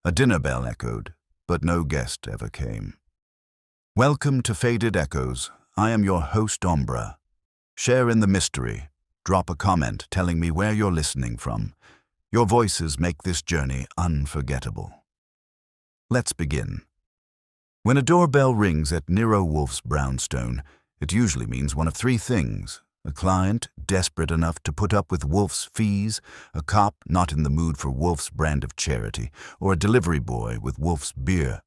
A dinner bell echoed, but no guest ever came. Welcome to Faded Echoes. I am your host, Ombra. Share in the mystery. Drop a comment telling me where you're listening from. Your voices make this journey unforgettable. Let's begin. When a doorbell rings at Nero Wolfe's brownstone, it usually means one of three things: a client desperate enough to put up with Wolfe's fees, a cop not in the mood for Wolfe's brand of charity, or a delivery boy with Wolfe's beer.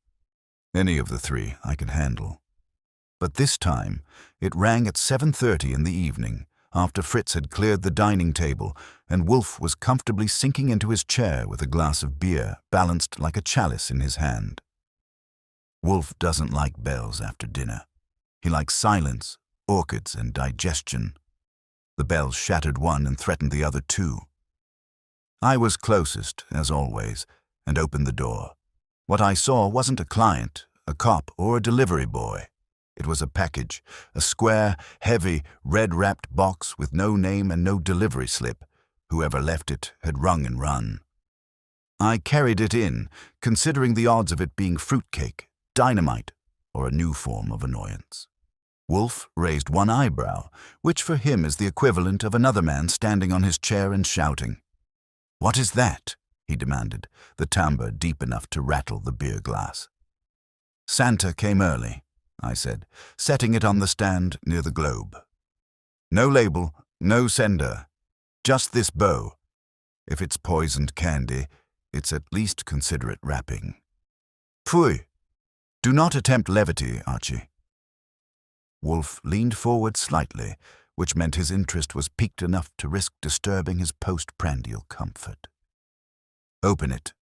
Any of the three I can handle. But this time, it rang at 7:30 in the evening, after Fritz had cleared the dining table, and Wolfe was comfortably sinking into his chair with a glass of beer balanced like a chalice in his hand. Wolfe doesn't like bells after dinner. He likes silence, orchids, and digestion. The bells shattered one and threatened the other too. I was closest, as always, and opened the door. What I saw wasn't a client, a cop, or a delivery boy. It was a package, a square, heavy, red-wrapped box with no name and no delivery slip. Whoever left it had rung and run. I carried it in, considering the odds of it being fruitcake, dynamite, or a new form of annoyance. Wolfe raised one eyebrow, which for him is the equivalent of another man standing on his chair and shouting. "What is that?" he demanded, the timbre deep enough to rattle the beer glass. "Santa came early," I said, setting it on the stand near the globe. "No label, no sender, just this bow. If it's poisoned candy, it's at least considerate wrapping. Pfui! Do not attempt levity, Archie." Wolfe leaned forward slightly, which meant his interest was piqued enough to risk disturbing his postprandial comfort. "Open it."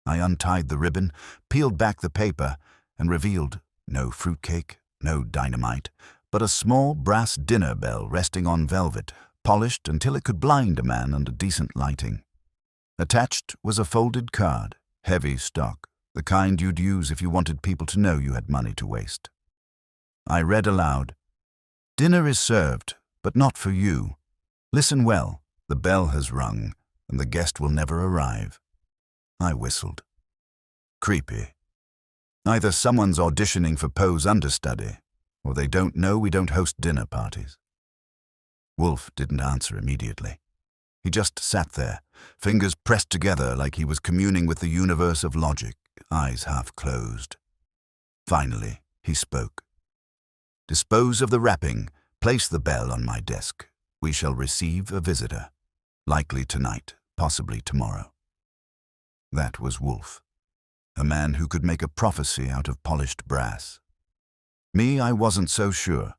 I untied the ribbon, peeled back the paper, and revealed no fruitcake, no dynamite, but a small brass dinner bell resting on velvet, polished until it could blind a man under decent lighting. Attached was a folded card, heavy stock, the kind you'd use if you wanted people to know you had money to waste. I read aloud, "Dinner is served, but not for you. Listen well, the bell has rung, and the guest will never arrive." I whistled. Creepy. Either someone's auditioning for Poe's understudy, or they don't know we don't host dinner parties. Wolfe didn't answer immediately. He just sat there, fingers pressed together like he was communing with the universe of logic, eyes half closed. Finally, he spoke. "Dispose of the wrapping, place the bell on my desk. We shall receive a visitor. Likely tonight, possibly tomorrow." That was Wolfe, a man who could make a prophecy out of polished brass. Me, I wasn't so sure.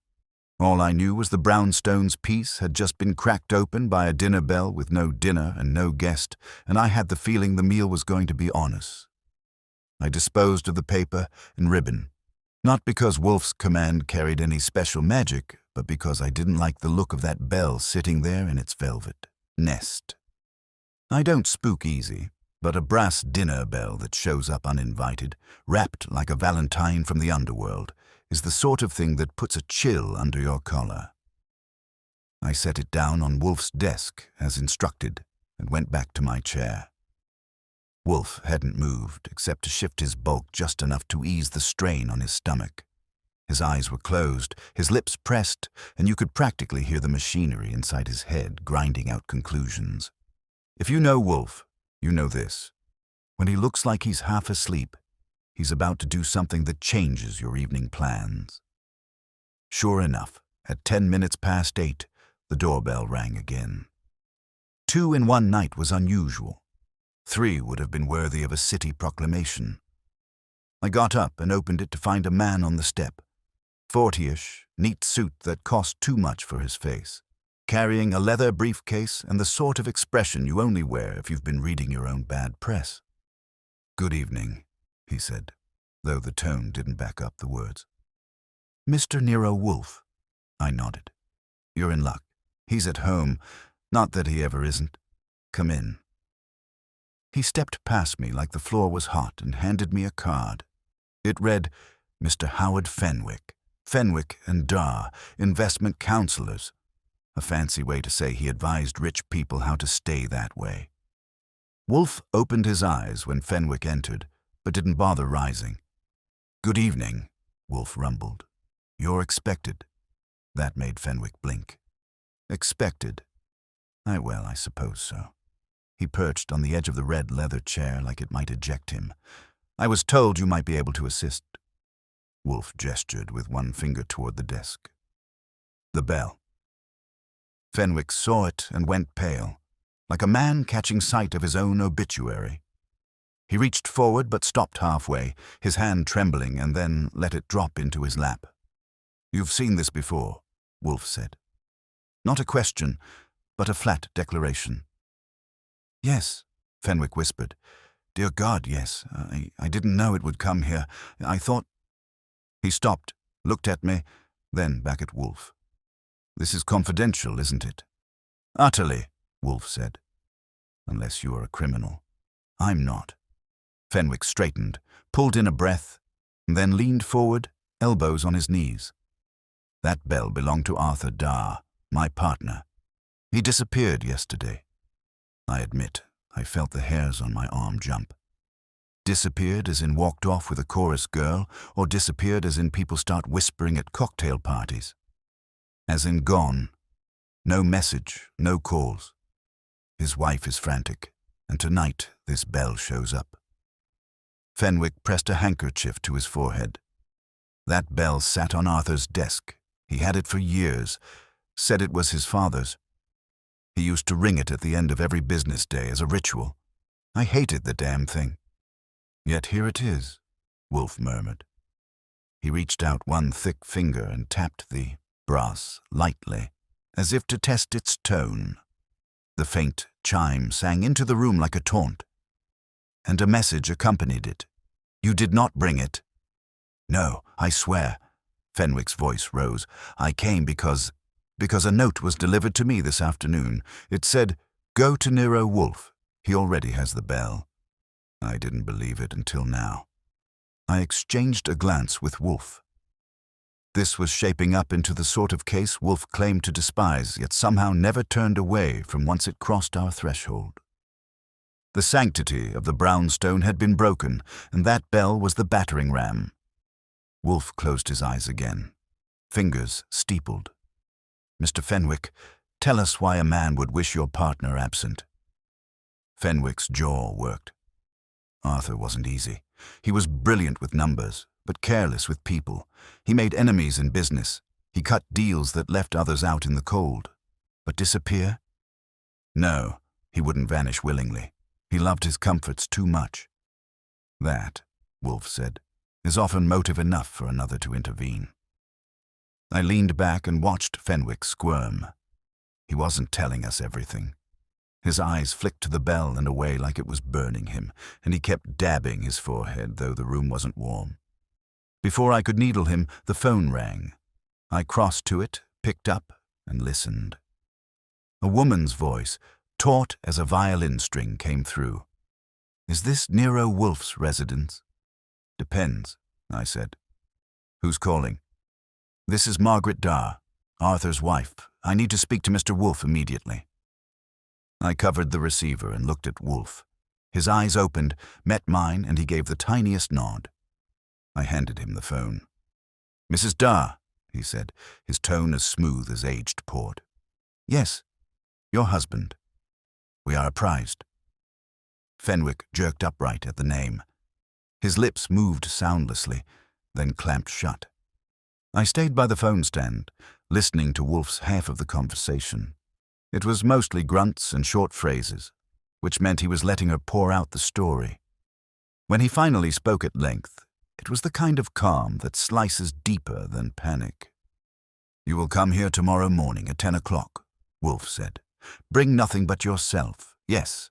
All I knew was the brownstone's piece had just been cracked open by a dinner bell with no dinner and no guest, and I had the feeling the meal was going to be on us. I disposed of the paper and ribbon, not because Wolfe's command carried any special magic, but because I didn't like the look of that bell sitting there in its velvet nest. I don't spook easy, but a brass dinner bell that shows up uninvited, wrapped like a valentine from the underworld, is the sort of thing that puts a chill under your collar. I set it down on Wolfe's desk, as instructed, and went back to my chair. Wolfe hadn't moved, except to shift his bulk just enough to ease the strain on his stomach. His eyes were closed, his lips pressed, and you could practically hear the machinery inside his head grinding out conclusions. If you know Wolfe, you know this. When he looks like he's half asleep, he's about to do something that changes your evening plans. Sure enough, at 10 minutes past 8, the doorbell rang again. 2 in one night was unusual. 3 would have been worthy of a city proclamation. I got up and opened it to find a man on the step, 40-ish, neat suit that cost too much for his face, carrying a leather briefcase and the sort of expression you only wear if you've been reading your own bad press. "Good evening," he said, though the tone didn't back up the words. "Mr. Nero Wolfe." I nodded. "You're in luck. He's at home. Not that he ever isn't. Come in." He stepped past me like the floor was hot and handed me a card. It read, "Mr. Howard Fenwick, Fenwick and Dar, investment counselors." A fancy way to say he advised rich people how to stay that way. Wolfe opened his eyes when Fenwick entered, but didn't bother rising. "Good evening," Wolfe rumbled. "You're expected." That made Fenwick blink. Expected? Well, I suppose so. He perched on the edge of the red leather chair like it might eject him. "I was told you might be able to assist." Wolfe gestured with one finger toward the desk. The bell. Fenwick saw it and went pale, like a man catching sight of his own obituary. He reached forward but stopped halfway, his hand trembling, and then let it drop into his lap. "You've seen this before," Wolfe said. Not a question, but a flat declaration. "Yes," Fenwick whispered. "Dear God, yes. I didn't know it would come here. I thought—" He stopped, looked at me, then back at Wolfe. "This is confidential, isn't it?" "Utterly," Wolfe said. "Unless you are a criminal." "I'm not." Fenwick straightened, pulled in a breath, and then leaned forward, elbows on his knees. "That bell belonged to Arthur Darr, my partner. He disappeared yesterday." I admit, I felt the hairs on my arm jump. Disappeared as in walked off with a chorus girl, or disappeared as in people start whispering at cocktail parties? As in gone. No message, no calls. His wife is frantic, and tonight this bell shows up. Fenwick pressed a handkerchief to his forehead. That bell sat on Arthur's desk. He had it for years, said it was his father's. He used to ring it at the end of every business day as a ritual. I hated the damn thing. "Yet here it is," Wolfe murmured. He reached out one thick finger and tapped the brass lightly, as if to test its tone. The faint chime sang into the room like a taunt. And a message accompanied it. "You did not bring it." "No, I swear." Fenwick's voice rose. "I came because a note was delivered to me this afternoon. It said, 'Go to Nero Wolfe. He already has the bell.'" I didn't believe it until now. I exchanged a glance with Wolfe. This was shaping up into the sort of case Wolfe claimed to despise, yet somehow never turned away from once it crossed our threshold. The sanctity of the brownstone had been broken, and that bell was the battering ram. Wolfe closed his eyes again. Fingers steepled. "Mr. Fenwick, tell us why a man would wish your partner absent." Fenwick's jaw worked. Arthur wasn't easy. He was brilliant with numbers, but careless with people. He made enemies in business. He cut deals that left others out in the cold. But disappear? No, he wouldn't vanish willingly. He loved his comforts too much. That, Wolfe said, is often motive enough for another to intervene. I leaned back and watched Fenwick squirm. He wasn't telling us everything. His eyes flicked to the bell and away like it was burning him, and he kept dabbing his forehead, though the room wasn't warm. Before I could needle him, the phone rang. I crossed to it, picked up, and listened. A woman's voice, taut as a violin string, came through. "Is this Nero Wolfe's residence?" "Depends," I said. "Who's calling?" "This is Margaret Darr, Arthur's wife. I need to speak to Mr. Wolfe immediately." I covered the receiver and looked at Wolfe. His eyes opened, met mine, and he gave the tiniest nod. I handed him the phone. "Mrs. Darr," he said, his tone as smooth as aged port. "Yes, your husband. We are apprised." Fenwick jerked upright at the name. His lips moved soundlessly, then clamped shut. I stayed by the phone stand, listening to Wolfe's half of the conversation. It was mostly grunts and short phrases, which meant he was letting her pour out the story. When he finally spoke at length, it was the kind of calm that slices deeper than panic. "You will come here tomorrow morning at 10 o'clock, Wolfe said. "Bring nothing but yourself. Yes,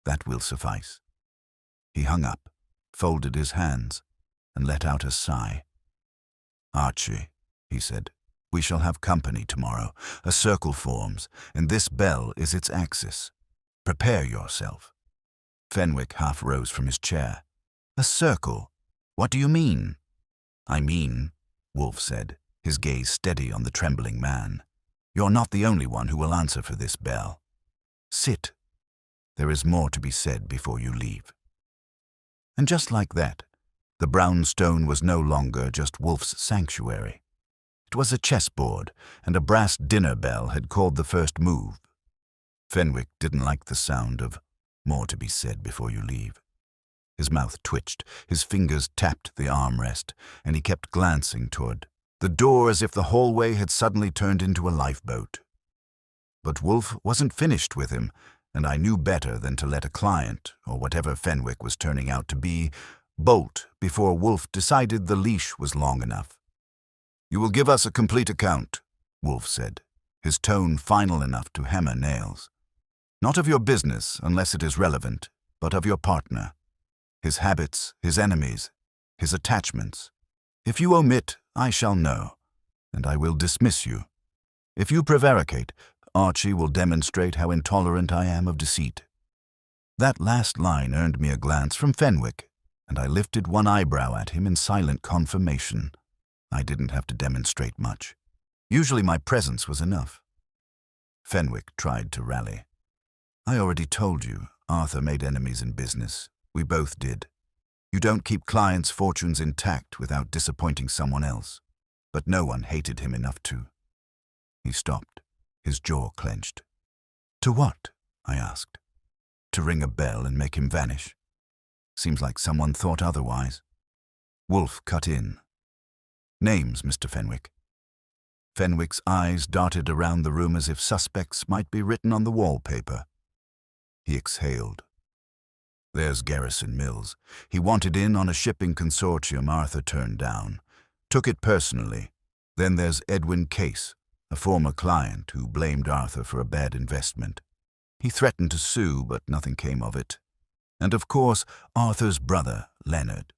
that will suffice." He hung up, folded his hands, and let out a sigh. "Archie," he said, "we shall have company tomorrow. A circle forms, and this bell is its axis. Prepare yourself." Fenwick half rose from his chair. "A circle? What do you mean?" "I mean," Wolfe said, his gaze steady on the trembling man, "you're not the only one who will answer for this bell. Sit." There is more to be said before you leave." And just like that, the brown stone was no longer just Wolfe's sanctuary. It was a chessboard, and a brass dinner bell had called the first move. Fenwick didn't like the sound of "more to be said before you leave." His mouth twitched, his fingers tapped the armrest, and he kept glancing toward the door as if the hallway had suddenly turned into a lifeboat. But Wolfe wasn't finished with him, and I knew better than to let a client, or whatever Fenwick was turning out to be, bolt before Wolfe decided the leash was long enough. "You will give us a complete account," Wolfe said, his tone final enough to hammer nails. "Not of your business, unless it is relevant, but of your partner. His habits, his enemies, his attachments. If you omit, I shall know, and I will dismiss you. If you prevaricate, Archie will demonstrate how intolerant I am of deceit." That last line earned me a glance from Fenwick, and I lifted one eyebrow at him in silent confirmation. I didn't have to demonstrate much. Usually my presence was enough. Fenwick tried to rally. "I already told you, Arthur made enemies in business. We both did. You don't keep clients' fortunes intact without disappointing someone else. But no one hated him enough to." He stopped, his jaw clenched. "To what?" I asked. "To ring a bell and make him vanish. Seems like someone thought otherwise." Wolfe cut in. "Names, Mr. Fenwick." Fenwick's eyes darted around the room as if suspects might be written on the wallpaper. He exhaled. "There's Garrison Mills. He wanted in on a shipping consortium Arthur turned down. Took it personally. Then there's Edwin Case, a former client who blamed Arthur for a bad investment. He threatened to sue, but nothing came of it. And of course, Arthur's brother, Leonard.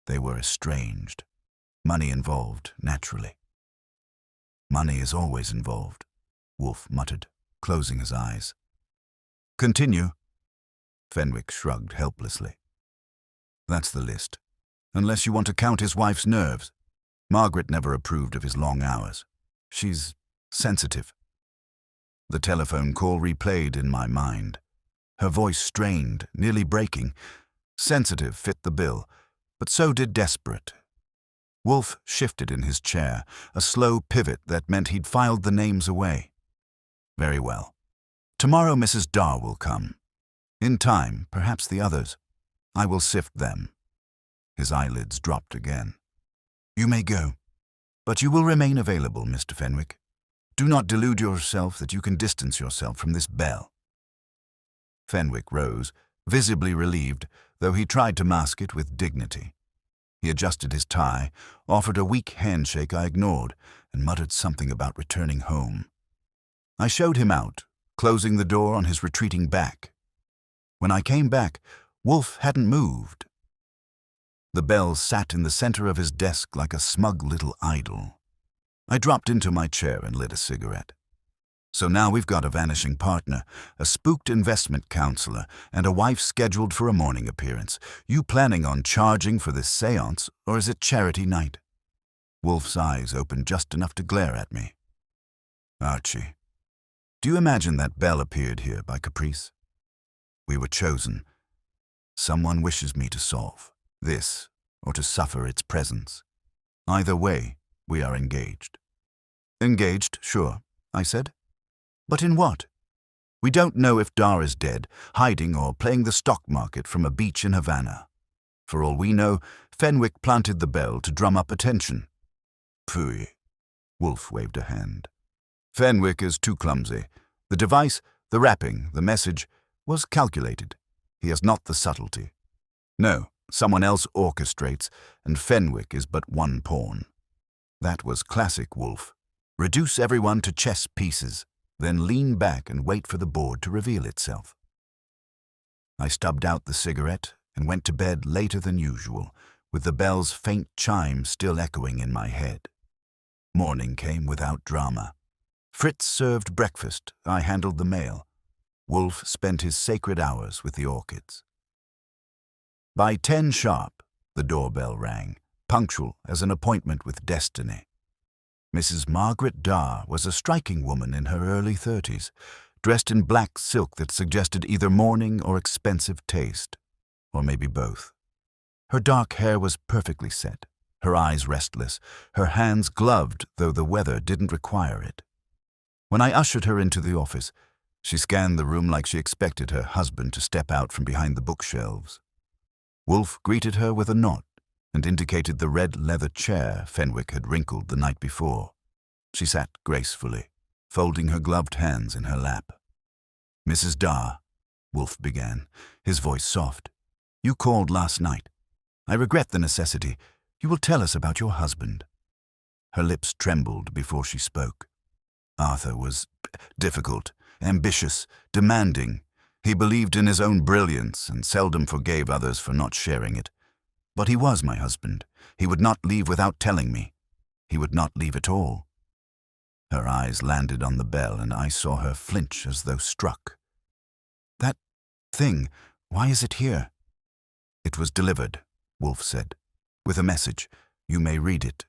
They were estranged. Money involved, naturally." "Money is always involved," Wolfe muttered, closing his eyes. "Continue." Fenwick shrugged helplessly. "That's the list. Unless you want to count his wife's nerves. Margaret never approved of his long hours. She's sensitive." The telephone call replayed in my mind. Her voice strained, nearly breaking. Sensitive fit the bill, but so did desperate. Wolfe shifted in his chair, a slow pivot that meant he'd filed the names away. "Very well. Tomorrow Mrs. Dar will come. In time, perhaps the others. I will sift them." His eyelids dropped again. "You may go, but you will remain available, Mr. Fenwick. Do not delude yourself that you can distance yourself from this bell." Fenwick rose, visibly relieved, though he tried to mask it with dignity. He adjusted his tie, offered a weak handshake I ignored, and muttered something about returning home. I showed him out, closing the door on his retreating back. When I came back, Wolfe hadn't moved. The bell sat in the center of his desk like a smug little idol. I dropped into my chair and lit a cigarette. "So now we've got a vanishing partner, a spooked investment counselor, and a wife scheduled for a morning appearance. You planning on charging for this séance, or is it charity night?" Wolfe's eyes opened just enough to glare at me. "Archie, do you imagine that bell appeared here by caprice? We were chosen. Someone wishes me to solve this, or to suffer its presence. Either way, we are engaged." "Engaged, sure," I said. "But in what? We don't know if Dar is dead, hiding or playing the stock market from a beach in Havana. For all we know, Fenwick planted the bell to drum up attention." "Phooey," Wolfe waved a hand. "Fenwick is too clumsy. The device, the wrapping, the message, was calculated. He has not the subtlety. No, someone else orchestrates, and Fenwick is but one pawn. That was classic Wolfe. Reduce everyone to chess pieces, then lean back and wait for the board to reveal itself." I stubbed out the cigarette and went to bed later than usual, with the bell's faint chime still echoing in my head. Morning came without drama. Fritz served breakfast, I handled the mail. Wolfe spent his sacred hours with the orchids. By 10 sharp, the doorbell rang, punctual as an appointment with destiny. Mrs. Margaret Dar was a striking woman in her early 30s, dressed in black silk that suggested either mourning or expensive taste, or maybe both. Her dark hair was perfectly set, her eyes restless, her hands gloved, though the weather didn't require it. When I ushered her into the office, she scanned the room like she expected her husband to step out from behind the bookshelves. Wolfe greeted her with a nod and indicated the red leather chair Fenwick had wrinkled the night before. She sat gracefully, folding her gloved hands in her lap. "Mrs. Darr," Wolfe began, his voice soft, "you called last night. I regret the necessity. You will tell us about your husband." Her lips trembled before she spoke. Arthur was difficult, ambitious, demanding. He believed in his own brilliance and seldom forgave others for not sharing it. But he was my husband. He would not leave without telling me. He would not leave at all. Her eyes landed on the bell, and I saw her flinch as though struck. "That thing, why is it here?" "It was delivered," Wolfe said, "with a message. You may read it."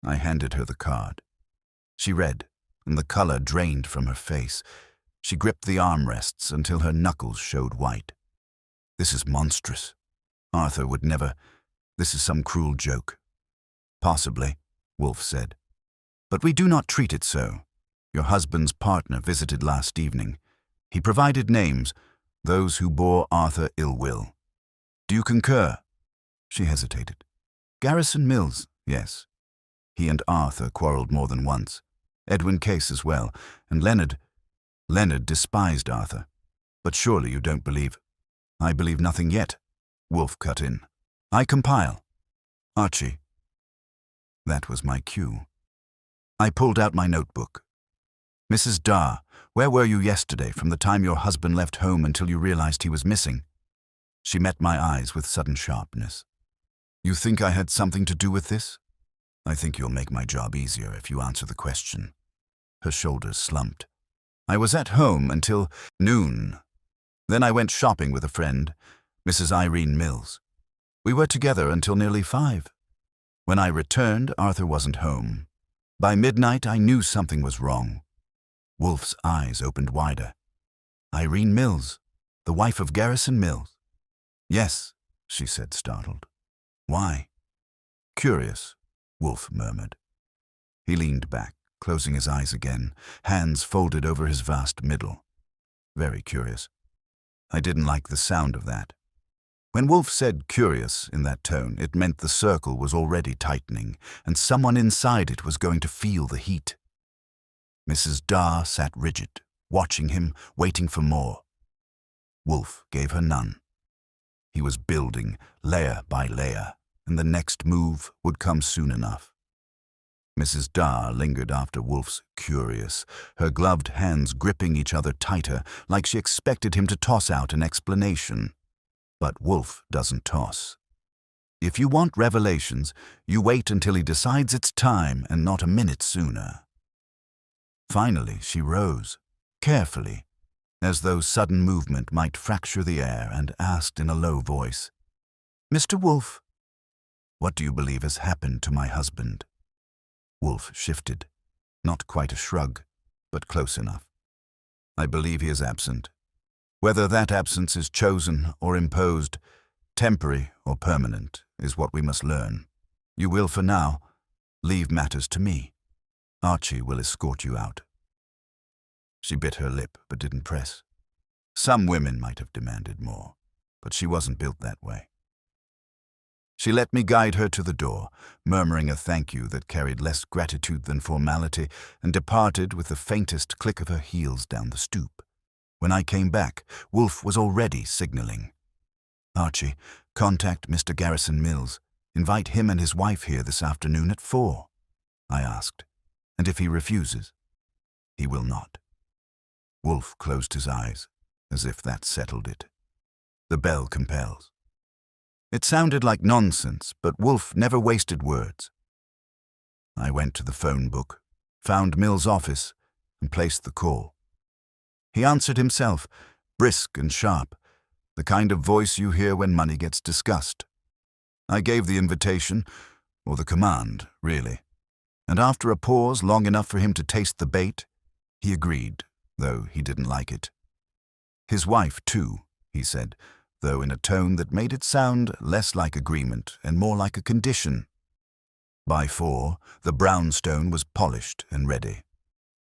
I handed her the card. She read, and the color drained from her face. She gripped the armrests until her knuckles showed white. "This is monstrous. Arthur would never. This is some cruel joke." "Possibly," Wolfe said. "But we do not treat it so. Your husband's partner visited last evening. He provided names, those who bore Arthur ill will. Do you concur?" She hesitated. "Garrison Mills, yes. He and Arthur quarreled more than once. Edwin Case as well, and Leonard despised Arthur. But surely you don't believe—" "I believe nothing yet," Wolfe cut in. "I compile. Archie." That was my cue. I pulled out my notebook. "Mrs. Darr, where were you yesterday from the time your husband left home until you realized he was missing?" She met my eyes with sudden sharpness. "You think I had something to do with this? I think you'll make my job easier if you answer the question." Her shoulders slumped. "I was at home until noon. Then I went shopping with a friend, Mrs. Irene Mills. We were together until nearly 5. When I returned, Arthur wasn't home. By midnight, I knew something was wrong." Wolfe's eyes opened wider. "Irene Mills, the wife of Garrison Mills?" "Yes," she said, startled. "Why?" "Curious," Wolfe murmured. He leaned back, closing his eyes again, hands folded over his vast middle. "Very curious." I didn't like the sound of that. When Wolfe said curious in that tone, it meant the circle was already tightening, and someone inside it was going to feel the heat. Mrs. Darr sat rigid, watching him, waiting for more. Wolfe gave her none. He was building, layer by layer, and the next move would come soon enough. Mrs. Darr lingered after Wolfe's curious, her gloved hands gripping each other tighter, like she expected him to toss out an explanation. But Wolfe doesn't toss. If you want revelations, you wait until he decides it's time and not a minute sooner. Finally, she rose, carefully, as though sudden movement might fracture the air, and asked in a low voice, "Mr. Wolfe, what do you believe has happened to my husband?" Wolfe shifted, not quite a shrug, but close enough. "I believe he is absent. Whether that absence is chosen or imposed, temporary or permanent, is what we must learn. You will, for now, leave matters to me. Archie will escort you out." She bit her lip but didn't press. Some women might have demanded more, but she wasn't built that way. She let me guide her to the door, murmuring a thank you that carried less gratitude than formality, and departed with the faintest click of her heels down the stoop. When I came back, Wolfe was already signaling. "Archie, contact Mr. Garrison Mills. Invite him and his wife here this afternoon at 4. I asked. "And if he refuses?" "He will not." Wolfe closed his eyes, as if that settled it. The bell compels. It sounded like nonsense, but Wolfe never wasted words. I went to the phone book, found Mills' office, and placed the call. He answered himself, brisk and sharp, the kind of voice you hear when money gets discussed. I gave the invitation, or the command, really, and after a pause long enough for him to taste the bait, he agreed, though he didn't like it. His wife, too, he said, though in a tone that made it sound less like agreement and more like a condition. By 4, the brownstone was polished and ready.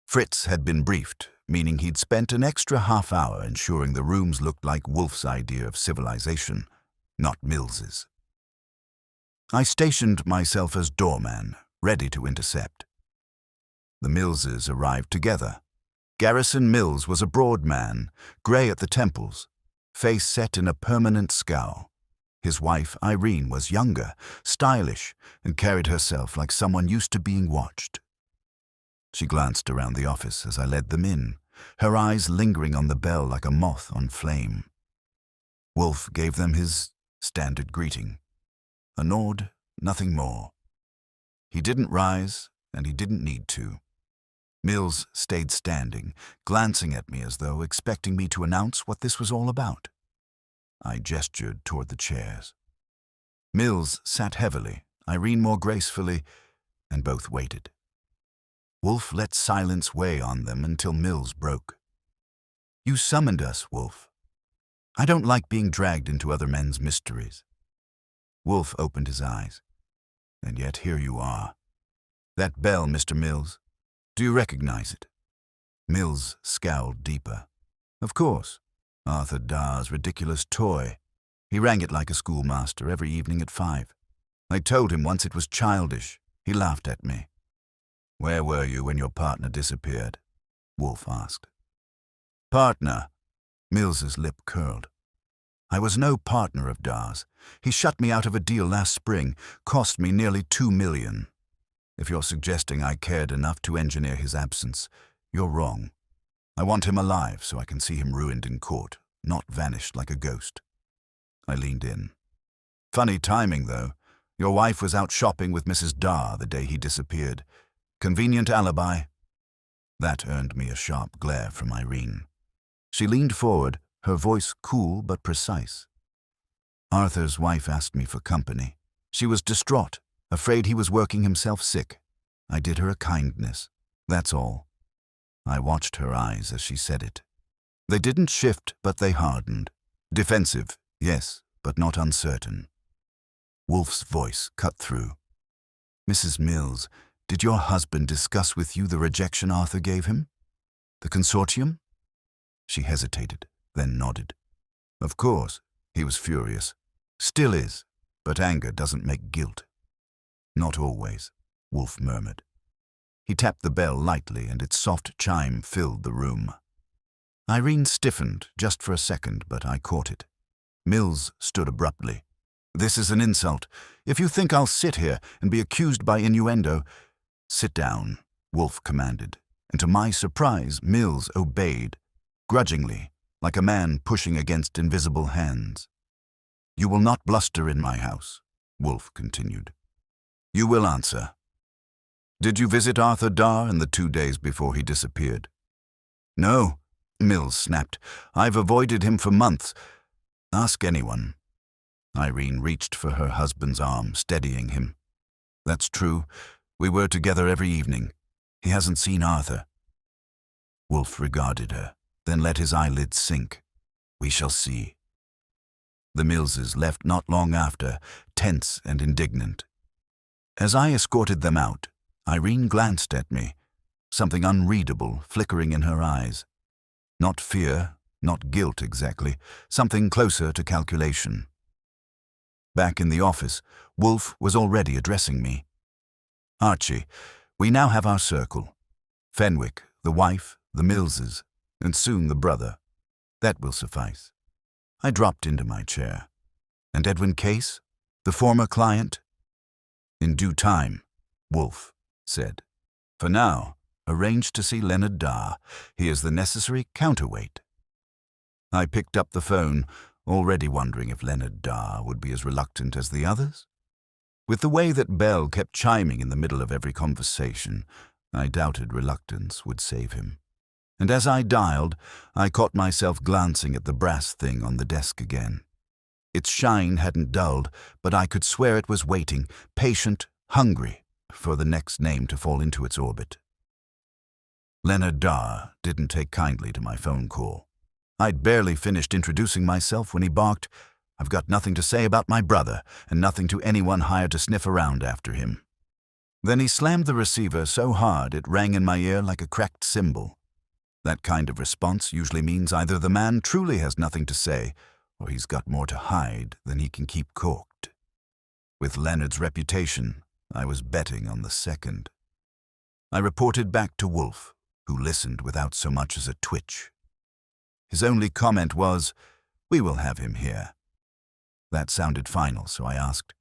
Fritz had been briefed, meaning he'd spent an extra half-hour ensuring the rooms looked like Wolfe's idea of civilization, not Mills's. I stationed myself as doorman, ready to intercept. The Millses arrived together. Garrison Mills was a broad man, grey at the temples, face set in a permanent scowl. His wife, Irene, was younger, stylish, and carried herself like someone used to being watched. She glanced around the office as I led them in, her eyes lingering on the bell like a moth on flame. Wolfe gave them his standard greeting. A nod, nothing more. He didn't rise, and he didn't need to. Mills stayed standing, glancing at me as though expecting me to announce what this was all about. I gestured toward the chairs. Mills sat heavily, Irene more gracefully, and both waited. Wolfe let silence weigh on them until Mills broke. "You summoned us, Wolfe. I don't like being dragged into other men's mysteries." Wolfe opened his eyes. "And yet here you are. That bell, Mr. Mills. Do you recognize it?" Mills scowled deeper. "Of course. Arthur Darr's ridiculous toy. He rang it like a schoolmaster every evening at 5. I told him once it was childish. He laughed at me." "Where were you when your partner disappeared?" Wolfe asked. "Partner?" Mills's lip curled. "I was no partner of Darr's. He shut me out of a deal last spring, cost me nearly $2 million. If you're suggesting I cared enough to engineer his absence, you're wrong. I want him alive so I can see him ruined in court, not vanished like a ghost." I leaned in. "Funny timing, though. Your wife was out shopping with Mrs. Darr the day he disappeared. Convenient alibi." That earned me a sharp glare from Irene. She leaned forward, her voice cool but precise. "Arthur's wife asked me for company. She was distraught, afraid he was working himself sick. I did her a kindness. That's all." I watched her eyes as she said it. They didn't shift, but they hardened. Defensive, yes, but not uncertain. Wolfe's voice cut through. "Mrs. Mills, did your husband discuss with you the rejection Arthur gave him? The consortium?" She hesitated, then nodded. "Of course, he was furious. Still is, but anger doesn't make guilt." "Not always," Wolfe murmured. He tapped the bell lightly, and its soft chime filled the room. Irene stiffened just for a second, but I caught it. Mills stood abruptly. "This is an insult. If you think I'll sit here and be accused by innuendo—" "Sit down," Wolfe commanded, and to my surprise, Mills obeyed, grudgingly, like a man pushing against invisible hands. "You will not bluster in my house," Wolfe continued. "You will answer. Did you visit Arthur Darr in the 2 days before he disappeared?" "No," Mills snapped. "I've avoided him for months. Ask anyone." Irene reached for her husband's arm, steadying him. "That's true. We were together every evening. He hasn't seen Arthur." Wolfe regarded her, then let his eyelids sink. "We shall see." The Millses left not long after, tense and indignant. As I escorted them out, Irene glanced at me, something unreadable flickering in her eyes. Not fear, not guilt exactly, something closer to calculation. Back in the office, Wolfe was already addressing me. "Archie, we now have our circle. Fenwick, the wife, the Millses, and soon the brother. That will suffice." I dropped into my chair. "And Edwin Case, the former client?" "In due time," Wolfe said. "For now, arrange to see Leonard Darr. He is the necessary counterweight." I picked up the phone, already wondering if Leonard Darr would be as reluctant as the others. With the way that bell kept chiming in the middle of every conversation, I doubted reluctance would save him. And as I dialed, I caught myself glancing at the brass thing on the desk again. Its shine hadn't dulled, but I could swear it was waiting, patient, hungry, for the next name to fall into its orbit. Leonard Darr didn't take kindly to my phone call. I'd barely finished introducing myself when he barked, "I've got nothing to say about my brother, and nothing to anyone hired to sniff around after him." Then he slammed the receiver so hard it rang in my ear like a cracked cymbal. That kind of response usually means either the man truly has nothing to say, or he's got more to hide than he can keep corked. With Leonard's reputation, I was betting on the second. I reported back to Wolfe, who listened without so much as a twitch. His only comment was, "We will have him here." That sounded final, so I asked,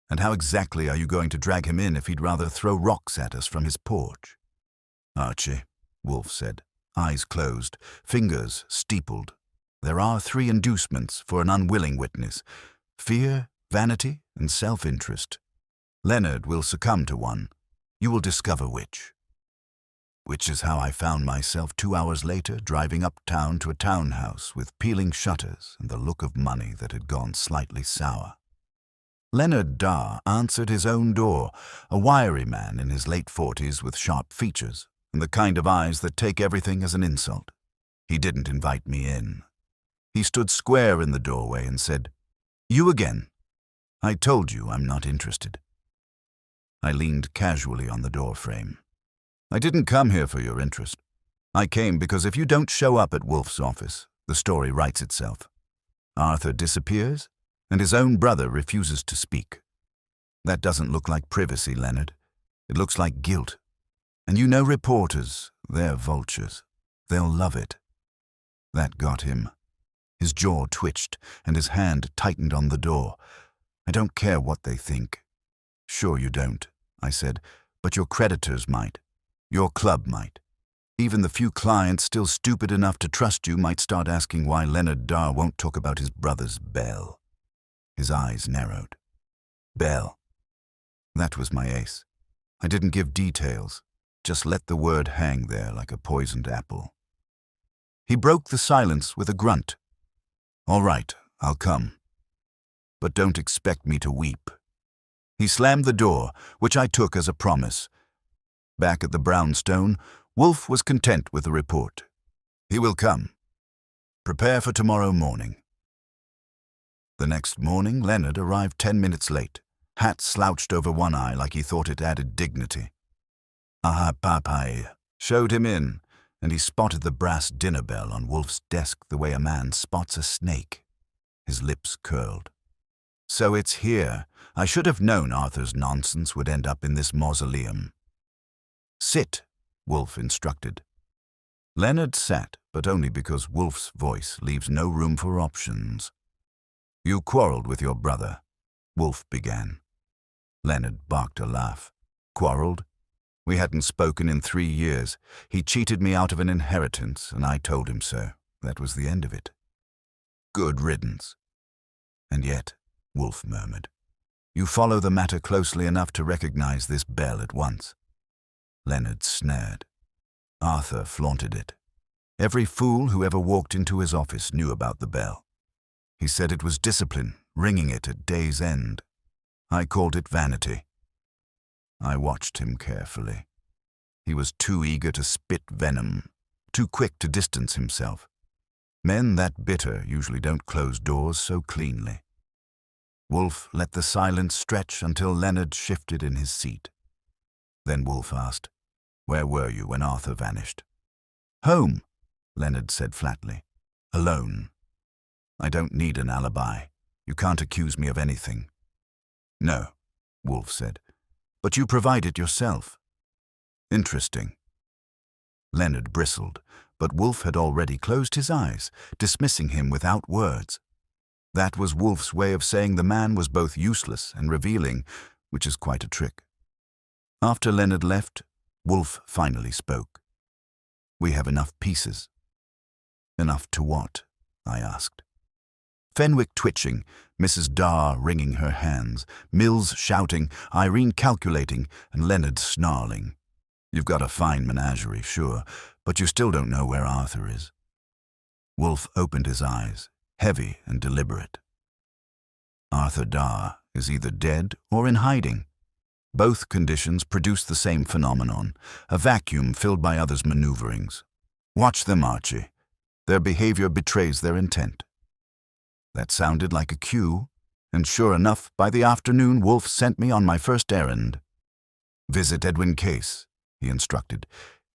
"And how exactly are you going to drag him in if he'd rather throw rocks at us from his porch?" "Archie," Wolfe said, eyes closed, fingers steepled. "There are 3 inducements for an unwilling witness: fear, vanity, and self-interest. Leonard will succumb to one. You will discover which." Which is how I found myself 2 hours later driving uptown to a townhouse with peeling shutters and the look of money that had gone slightly sour. Leonard Darr answered his own door, a wiry man in his late 40s with sharp features and the kind of eyes that take everything as an insult. He didn't invite me in. He stood square in the doorway and said, "You again? I told you I'm not interested." I leaned casually on the doorframe. "I didn't come here for your interest. I came because if you don't show up at Wolfe's office, the story writes itself. Arthur disappears, and his own brother refuses to speak. That doesn't look like privacy, Leonard. It looks like guilt. And you know reporters, they're vultures. They'll love it." That got him. His jaw twitched, and his hand tightened on the door. "I don't care what they think." "Sure you don't," I said, "but your creditors might. Your club might. Even the few clients still stupid enough to trust you might start asking why Leonard Darr won't talk about his brother's Belle." His eyes narrowed. Belle. That was my ace. I didn't give details, just let the word hang there like a poisoned apple. He broke the silence with a grunt. "All right, I'll come. But don't expect me to weep." He slammed the door, which I took as a promise. Back at the brownstone, Wolfe was content with the report. "He will come. Prepare for tomorrow morning." The next morning, Leonard arrived 10 minutes late, hat slouched over one eye like he thought it added dignity. "Aha, papai," showed him in, and he spotted the brass dinner bell on Wolfe's desk the way a man spots a snake. His lips curled. "So it's here. I should have known Arthur's nonsense would end up in this mausoleum." "Sit," Wolfe instructed. Leonard sat, but only because Wolfe's voice leaves no room for options. "You quarreled with your brother," Wolfe began. Leonard barked a laugh. "Quarreled? We hadn't spoken in 3 years. He cheated me out of an inheritance, and I told him so. That was the end of it." "Good riddance." "And yet," Wolfe murmured, "you follow the matter closely enough to recognize this bell at once." Leonard snared. Arthur flaunted it. Every fool who ever walked into his office knew about the bell. He said it was discipline, ringing it at day's end. I called it vanity. I watched him carefully. He was too eager to spit venom, too quick to distance himself. Men that bitter usually don't close doors so cleanly. Wolfe let the silence stretch until Leonard shifted in his seat. Then Wolfe asked, "Where were you when Arthur vanished?" "Home," Leonard said flatly. "Alone. I don't need an alibi. You can't accuse me of anything." "No," Wolfe said, "but you provide it yourself." "Interesting." Leonard bristled, but Wolfe had already closed his eyes, dismissing him without words. That was Wolfe's way of saying the man was both useless and revealing, which is quite a trick. After Leonard left, Wolfe finally spoke. "We have enough pieces." "Enough to what?" I asked. Fenwick twitching, Mrs. Darr wringing her hands, Mills shouting, Irene calculating, and Leonard snarling. "You've got a fine menagerie, sure, but you still don't know where Arthur is." Wolfe opened his eyes, heavy and deliberate. "Arthur Darr is either dead or in hiding. Both conditions produce the same phenomenon, a vacuum filled by others' maneuverings. Watch them, Archie. Their behavior betrays their intent. That sounded like a cue, and sure enough, by the afternoon, Wolfe sent me on my first errand. Visit Edwin Case, he instructed.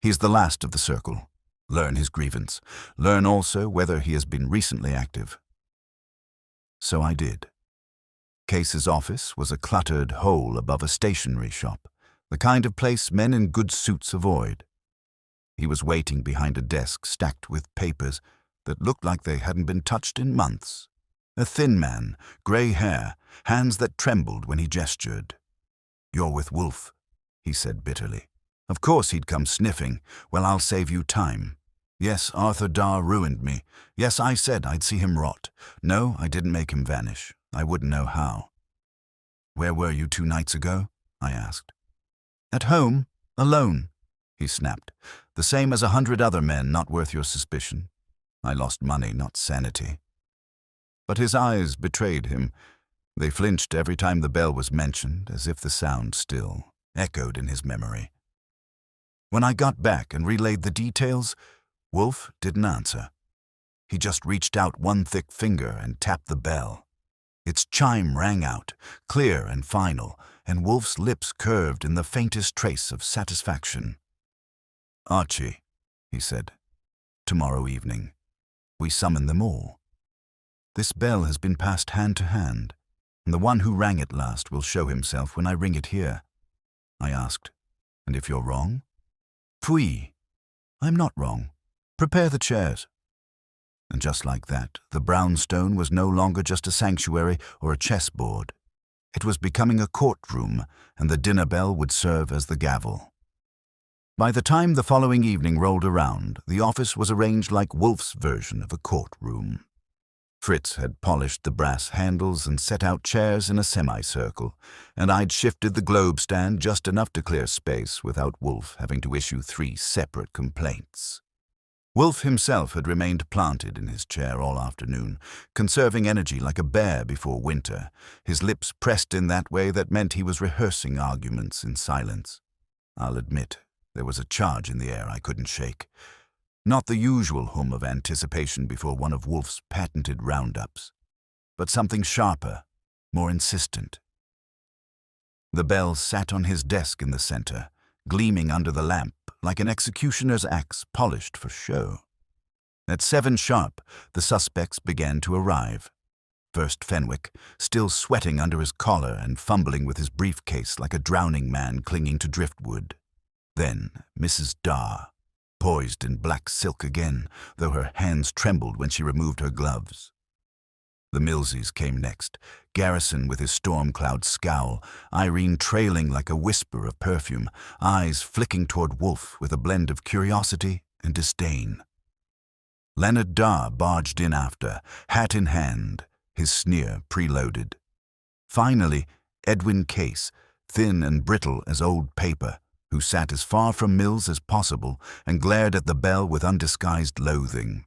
He's the last of the circle. Learn his grievance. Learn also whether he has been recently active. So I did. Case's office was a cluttered hole above a stationery shop, the kind of place men in good suits avoid. He was waiting behind a desk stacked with papers that looked like they hadn't been touched in months. A thin man, grey hair, hands that trembled when he gestured. "You're with Wolfe," he said bitterly. Of course he'd come sniffing. Well, I'll save you time. Yes, Arthur Darr ruined me. Yes, I said I'd see him rot. No, I didn't make him vanish. I wouldn't know how. "Where were you 2 nights ago?" I asked. "At home, alone," he snapped. "The same as 100 other men not worth your suspicion. I lost money, not sanity." But his eyes betrayed him. They flinched every time the bell was mentioned, as if the sound still echoed in his memory. When I got back and relayed the details, Wolfe didn't answer. He just reached out one thick finger and tapped the bell. Its chime rang out, clear and final, and Wolfe's lips curved in the faintest trace of satisfaction. "Archie," he said, "tomorrow evening, we summon them all. This bell has been passed hand to hand, and the one who rang it last will show himself when I ring it here." I asked, "And if you're wrong?" "Pfui, I'm not wrong. Prepare the chairs." And just like that, the brownstone was no longer just a sanctuary or a chessboard. It was becoming a courtroom, and the dinner bell would serve as the gavel. By the time the following evening rolled around, the office was arranged like Wolfe's version of a courtroom. Fritz had polished the brass handles and set out chairs in a semicircle, and I'd shifted the globe stand just enough to clear space without Wolfe having to issue 3 separate complaints. Wolfe himself had remained planted in his chair all afternoon, conserving energy like a bear before winter, his lips pressed in that way that meant he was rehearsing arguments in silence. I'll admit, there was a charge in the air I couldn't shake. Not the usual hum of anticipation before one of Wolfe's patented roundups, but something sharper, more insistent. The bell sat on his desk in the center, gleaming under the lamp like an executioner's axe polished for show. At 7 sharp, the suspects began to arrive. First Fenwick, still sweating under his collar and fumbling with his briefcase like a drowning man clinging to driftwood. Then Mrs. Darr, poised in black silk again, though her hands trembled when she removed her gloves. The Millses came next, Garrison with his storm cloud scowl, Irene trailing like a whisper of perfume, eyes flicking toward Wolfe with a blend of curiosity and disdain. Leonard Darr barged in after, hat in hand, his sneer preloaded. Finally, Edwin Case, thin and brittle as old paper, who sat as far from Mills as possible and glared at the bell with undisguised loathing.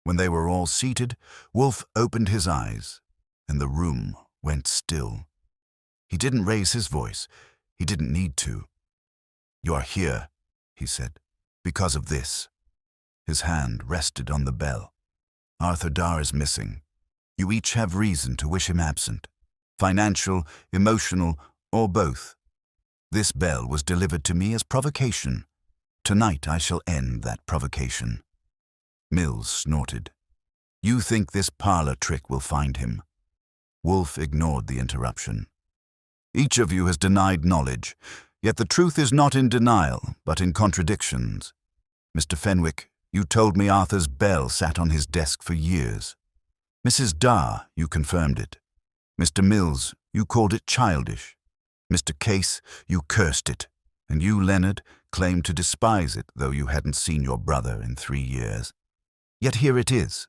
When they were all seated, Wolfe opened his eyes, and the room went still. He didn't raise his voice. He didn't need to. "You are here," he said, "because of this." His hand rested on the bell. "Arthur Darr is missing. You each have reason to wish him absent. Financial, emotional, or both. This bell was delivered to me as provocation. Tonight I shall end that provocation." Mills snorted. "You think this parlor trick will find him?" Wolfe ignored the interruption. "Each of you has denied knowledge, yet the truth is not in denial, but in contradictions. Mr. Fenwick, you told me Arthur's bell sat on his desk for years. Mrs. Darr, you confirmed it. Mr. Mills, you called it childish. Mr. Case, you cursed it. And you, Leonard, claimed to despise it, though you hadn't seen your brother in 3 years. Yet here it is,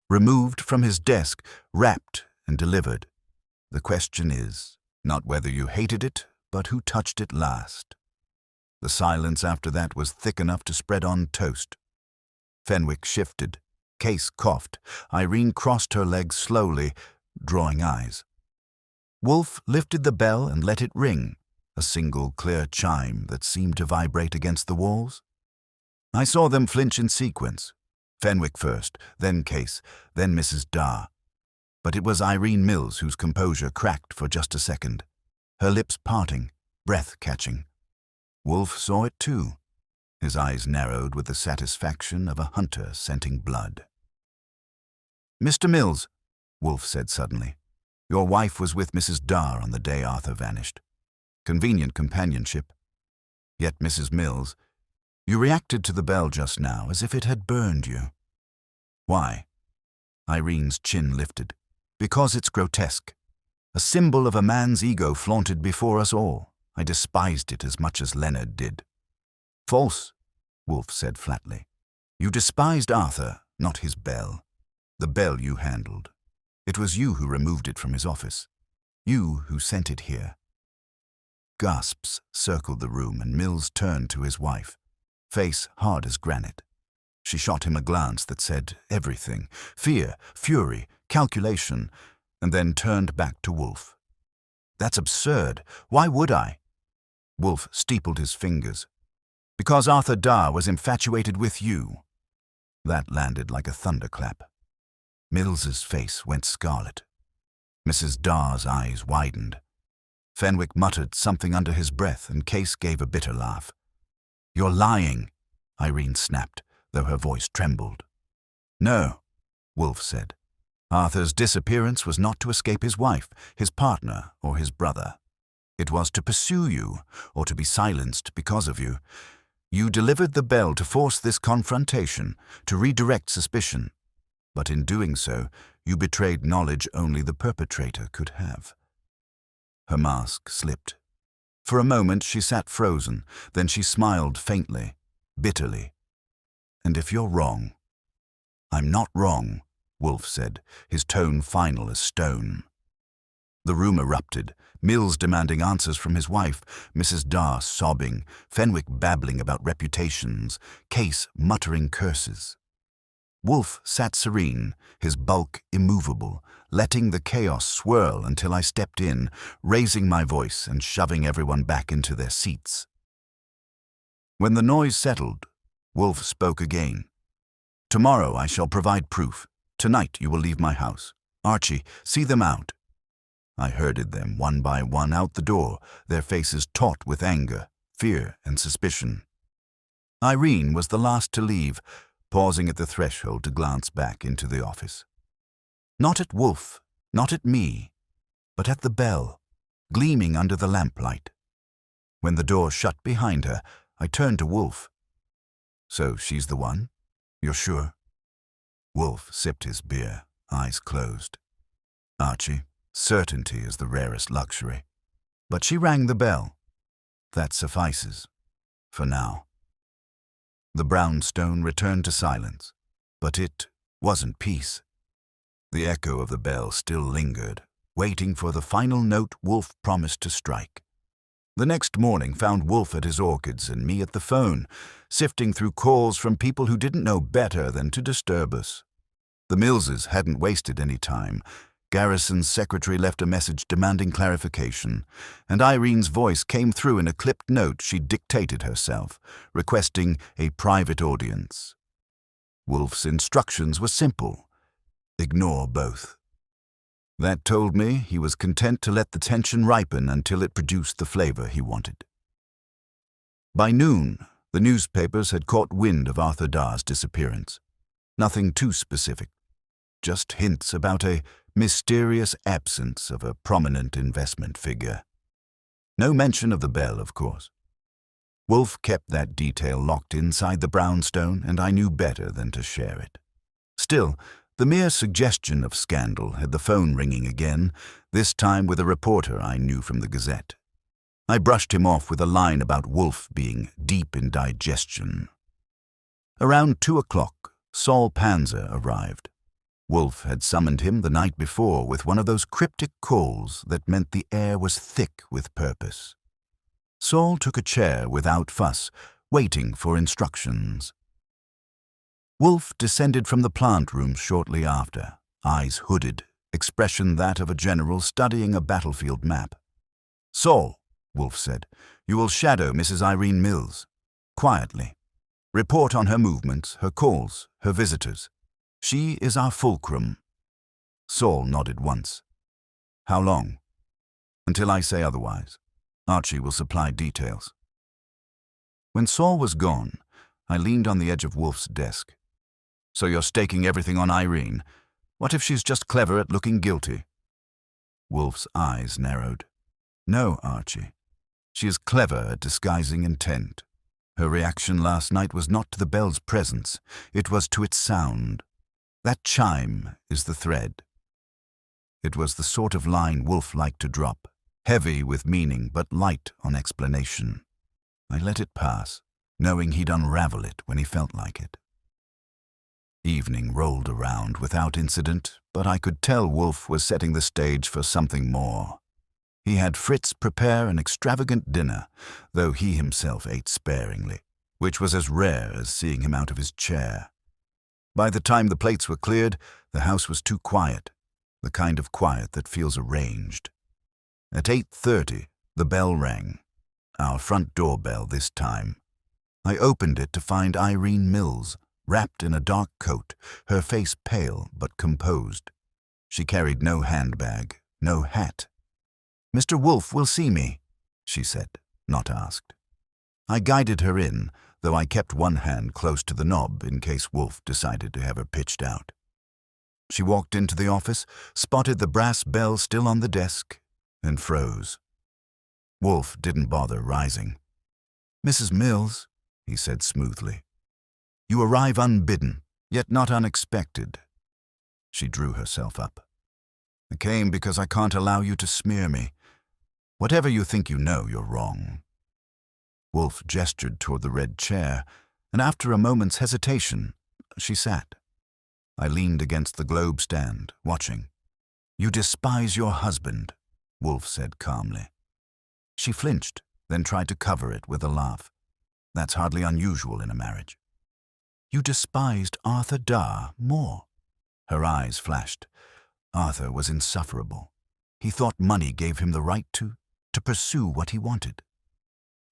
removed from his desk, wrapped and delivered. The question is, not whether you hated it, but who touched it last." The silence after that was thick enough to spread on toast. Fenwick shifted. Case coughed. Irene crossed her legs slowly, drawing eyes. Wolfe lifted the bell and let it ring, a single clear chime that seemed to vibrate against the walls. I saw them flinch in sequence. Fenwick first, then Case, then Mrs. Darr. But it was Irene Mills whose composure cracked for just a second, her lips parting, breath catching. Wolfe saw it too. His eyes narrowed with the satisfaction of a hunter scenting blood. "Mr. Mills," Wolfe said suddenly, "your wife was with Mrs. Darr on the day Arthur vanished. Convenient companionship. Yet, Mrs. Mills, you reacted to the bell just now as if it had burned you." "Why?" Irene's chin lifted. "Because it's grotesque. A symbol of a man's ego flaunted before us all. I despised it as much as Leonard did." "False," Wolfe said flatly. "You despised Arthur, not his bell. The bell you handled. It was you who removed it from his office. You who sent it here." Gasps circled the room, and Mills turned to his wife, face hard as granite. She shot him a glance that said everything: fear, fury, calculation, and then turned back to Wolfe. "That's absurd. Why would I?" Wolfe steepled his fingers. "Because Arthur Darr was infatuated with you." That landed like a thunderclap. Mills's face went scarlet. Mrs. Darr's eyes widened. Fenwick muttered something under his breath, and Case gave a bitter laugh. "You're lying," Irene snapped, though her voice trembled. "No," Wolfe said. "Arthur's disappearance was not to escape his wife, his partner, or his brother. It was to pursue you, or to be silenced because of you. You delivered the bell to force this confrontation, to redirect suspicion. But in doing so, you betrayed knowledge only the perpetrator could have." Her mask slipped. For a moment she sat frozen, then she smiled faintly, bitterly. "And if you're wrong—" "I'm not wrong," Wolfe said, his tone final as stone. The room erupted, Mills demanding answers from his wife, Mrs. Darr sobbing, Fenwick babbling about reputations, Case muttering curses. Wolfe sat serene, his bulk immovable, letting the chaos swirl until I stepped in, raising my voice and shoving everyone back into their seats. When the noise settled, Wolfe spoke again. "Tomorrow I shall provide proof. Tonight you will leave my house. Archie, see them out." I herded them one by one out the door, their faces taut with anger, fear, and suspicion. Irene was the last to leave, pausing at the threshold to glance back into the office. Not at Wolfe, not at me, but at the bell, gleaming under the lamplight. When the door shut behind her, I turned to Wolfe. "So she's the one? You're sure?" Wolfe sipped his beer, eyes closed. "Archie, certainty is the rarest luxury. But she rang the bell. That suffices. For now." The brownstone returned to silence, but it wasn't peace. The echo of the bell still lingered, waiting for the final note Wolfe promised to strike. The next morning found Wolfe at his orchids and me at the phone, sifting through calls from people who didn't know better than to disturb us. The Millses hadn't wasted any time. Garrison's secretary left a message demanding clarification, and Irene's voice came through in a clipped note she dictated herself, requesting a private audience. Wolfe's instructions were simple: ignore both. That told me he was content to let the tension ripen until it produced the flavor he wanted. By noon, the newspapers had caught wind of Arthur Darr's disappearance. Nothing too specific, just hints about a mysterious absence of a prominent investment figure. No mention of the bell, of course. Wolfe kept that detail locked inside the brownstone, and I knew better than to share it. Still, the mere suggestion of scandal had the phone ringing again, this time with a reporter I knew from the Gazette. I brushed him off with a line about Wolfe being deep in digestion. Around 2:00, Saul Panzer arrived. Wolfe had summoned him the night before with one of those cryptic calls that meant the air was thick with purpose. Saul took a chair without fuss, waiting for instructions. Wolfe descended from the plant room shortly after, eyes hooded, expression that of a general studying a battlefield map. "Saul," Wolfe said. "You will shadow Mrs. Irene Mills. Quietly. Report on her movements, her calls, her visitors. She is our fulcrum." Saul nodded once. "How long?" "Until I say otherwise. Archie will supply details." When Saul was gone, I leaned on the edge of Wolfe's desk. "So you're staking everything on Irene? What if she's just clever at looking guilty?" Wolfe's eyes narrowed. "No, Archie. She is clever at disguising intent. Her reaction last night was not to the bell's presence, it was to its sound. That chime is the thread." It was the sort of line Wolfe liked to drop, heavy with meaning but light on explanation. I let it pass, knowing he'd unravel it when he felt like it. Evening rolled around without incident, but I could tell Wolfe was setting the stage for something more. He had Fritz prepare an extravagant dinner, though he himself ate sparingly, which was as rare as seeing him out of his chair. By the time the plates were cleared, the house was too quiet, the kind of quiet that feels arranged. At 8:30, the bell rang. Our front door bell this time. I opened it to find Irene Mills, wrapped in a dark coat, her face pale but composed. She carried no handbag, no hat. "Mr. Wolfe will see me," she said, not asked. I guided her in, though I kept one hand close to the knob in case Wolfe decided to have her pitched out. She walked into the office, spotted the brass bell still on the desk, and froze. Wolfe didn't bother rising. "Mrs. Mills," he said smoothly, "you arrive unbidden, yet not unexpected." She drew herself up. "I came because I can't allow you to smear me. Whatever you think you know, you're wrong." Wolfe gestured toward the red chair, and after a moment's hesitation, she sat. I leaned against the globe stand, watching. "You despise your husband," Wolfe said calmly. She flinched, then tried to cover it with a laugh. "That's hardly unusual in a marriage." "You despised Arthur Darr more." Her eyes flashed. Arthur was insufferable. He thought money gave him the right to pursue what he wanted.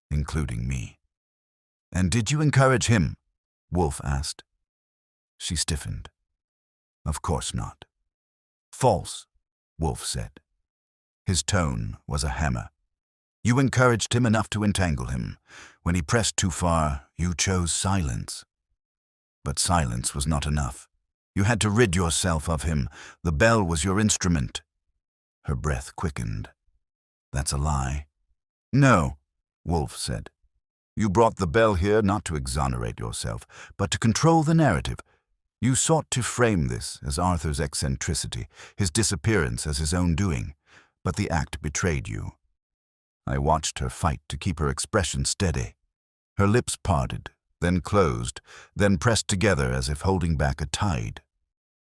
Including me. "And did you encourage him?" Wolfe asked. She stiffened. "Of course not." "False," Wolfe said. His tone was a hammer. "You encouraged him enough to entangle him. When he pressed too far, you chose silence. But silence was not enough. You had to rid yourself of him. The bell was your instrument." Her breath quickened. "That's a lie." "No," Wolfe said. "You brought the bell here not to exonerate yourself, but to control the narrative. You sought to frame this as Arthur's eccentricity, his disappearance as his own doing, but the act betrayed you." I watched her fight to keep her expression steady. Her lips parted, then closed, then pressed together as if holding back a tide.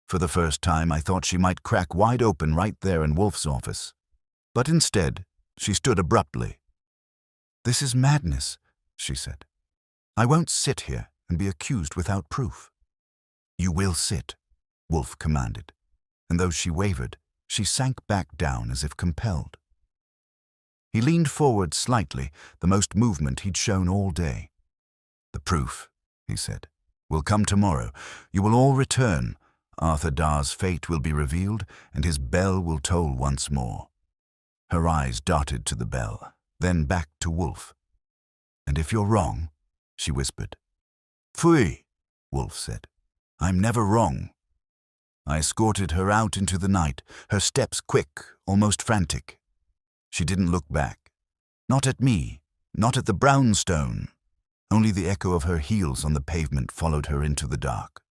For the first time, I thought she might crack wide open right there in Wolfe's office. But instead, she stood abruptly. "This is madness," she said. "I won't sit here and be accused without proof." "You will sit," Wolfe commanded, and though she wavered, she sank back down as if compelled. He leaned forward slightly, the most movement he'd shown all day. "The proof," he said, "will come tomorrow. You will all return. Arthur Darr's fate will be revealed, and his bell will toll once more." Her eyes darted to the bell, then back to Wolfe. "And if you're wrong," she whispered. "Pfui," Wolfe said. "I'm never wrong." I escorted her out into the night, her steps quick, almost frantic. She didn't look back. Not at me, not at the brownstone. Only the echo of her heels on the pavement followed her into the dark.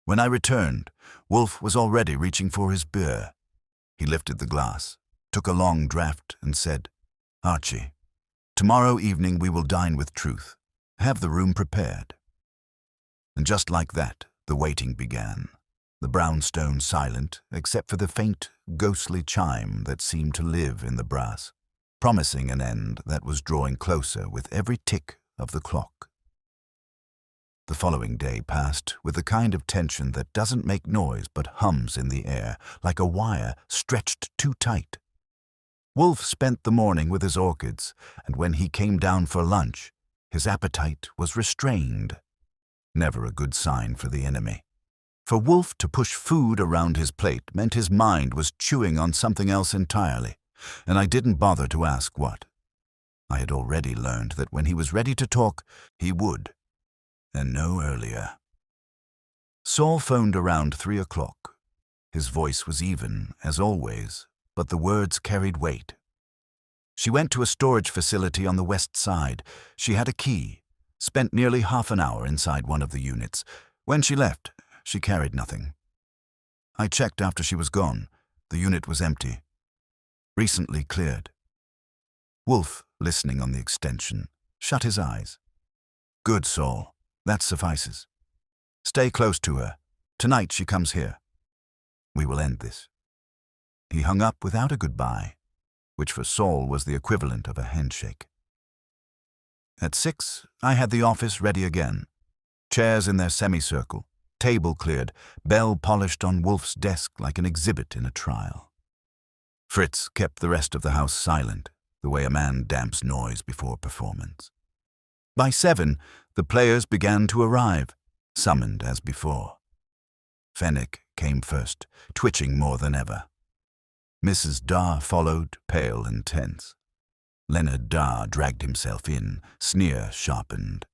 When I returned, Wolfe was already reaching for his beer. He lifted the glass, took a long draught, and said, "Archie, tomorrow evening we will dine with truth. Have the room prepared." And just like that, the waiting began. The brownstone silent, except for the faint, ghostly chime that seemed to live in the brass, promising an end that was drawing closer with every tick of the clock. The following day passed with the kind of tension that doesn't make noise but hums in the air, like a wire stretched too tight. Wolfe spent the morning with his orchids, and when he came down for lunch, his appetite was restrained. Never a good sign for the enemy. For Wolfe to push food around his plate meant his mind was chewing on something else entirely, and I didn't bother to ask what. I had already learned that when he was ready to talk, he would, and no earlier. Saul phoned around 3 o'clock. His voice was even, as always, but the words carried weight. She went to a storage facility on the west side. She had a key, spent nearly half an hour inside one of the units. When she left, she carried nothing. I checked after she was gone. The unit was empty. Recently cleared. Wolfe, listening on the extension, shut his eyes. Good, Saul. That suffices. Stay close to her. Tonight she comes here. We will end this. He hung up without a goodbye, which for Saul was the equivalent of a handshake. At 6, I had the office ready again. Chairs in their semicircle, table cleared, bell polished on Wolfe's desk like an exhibit in a trial. Fritz kept the rest of the house silent, the way a man damps noise before performance. By 7, the players began to arrive, summoned as before. Fenwick came first, twitching more than ever. Mrs. Darr followed, pale and tense. Leonard Darr dragged himself in, sneer sharpened.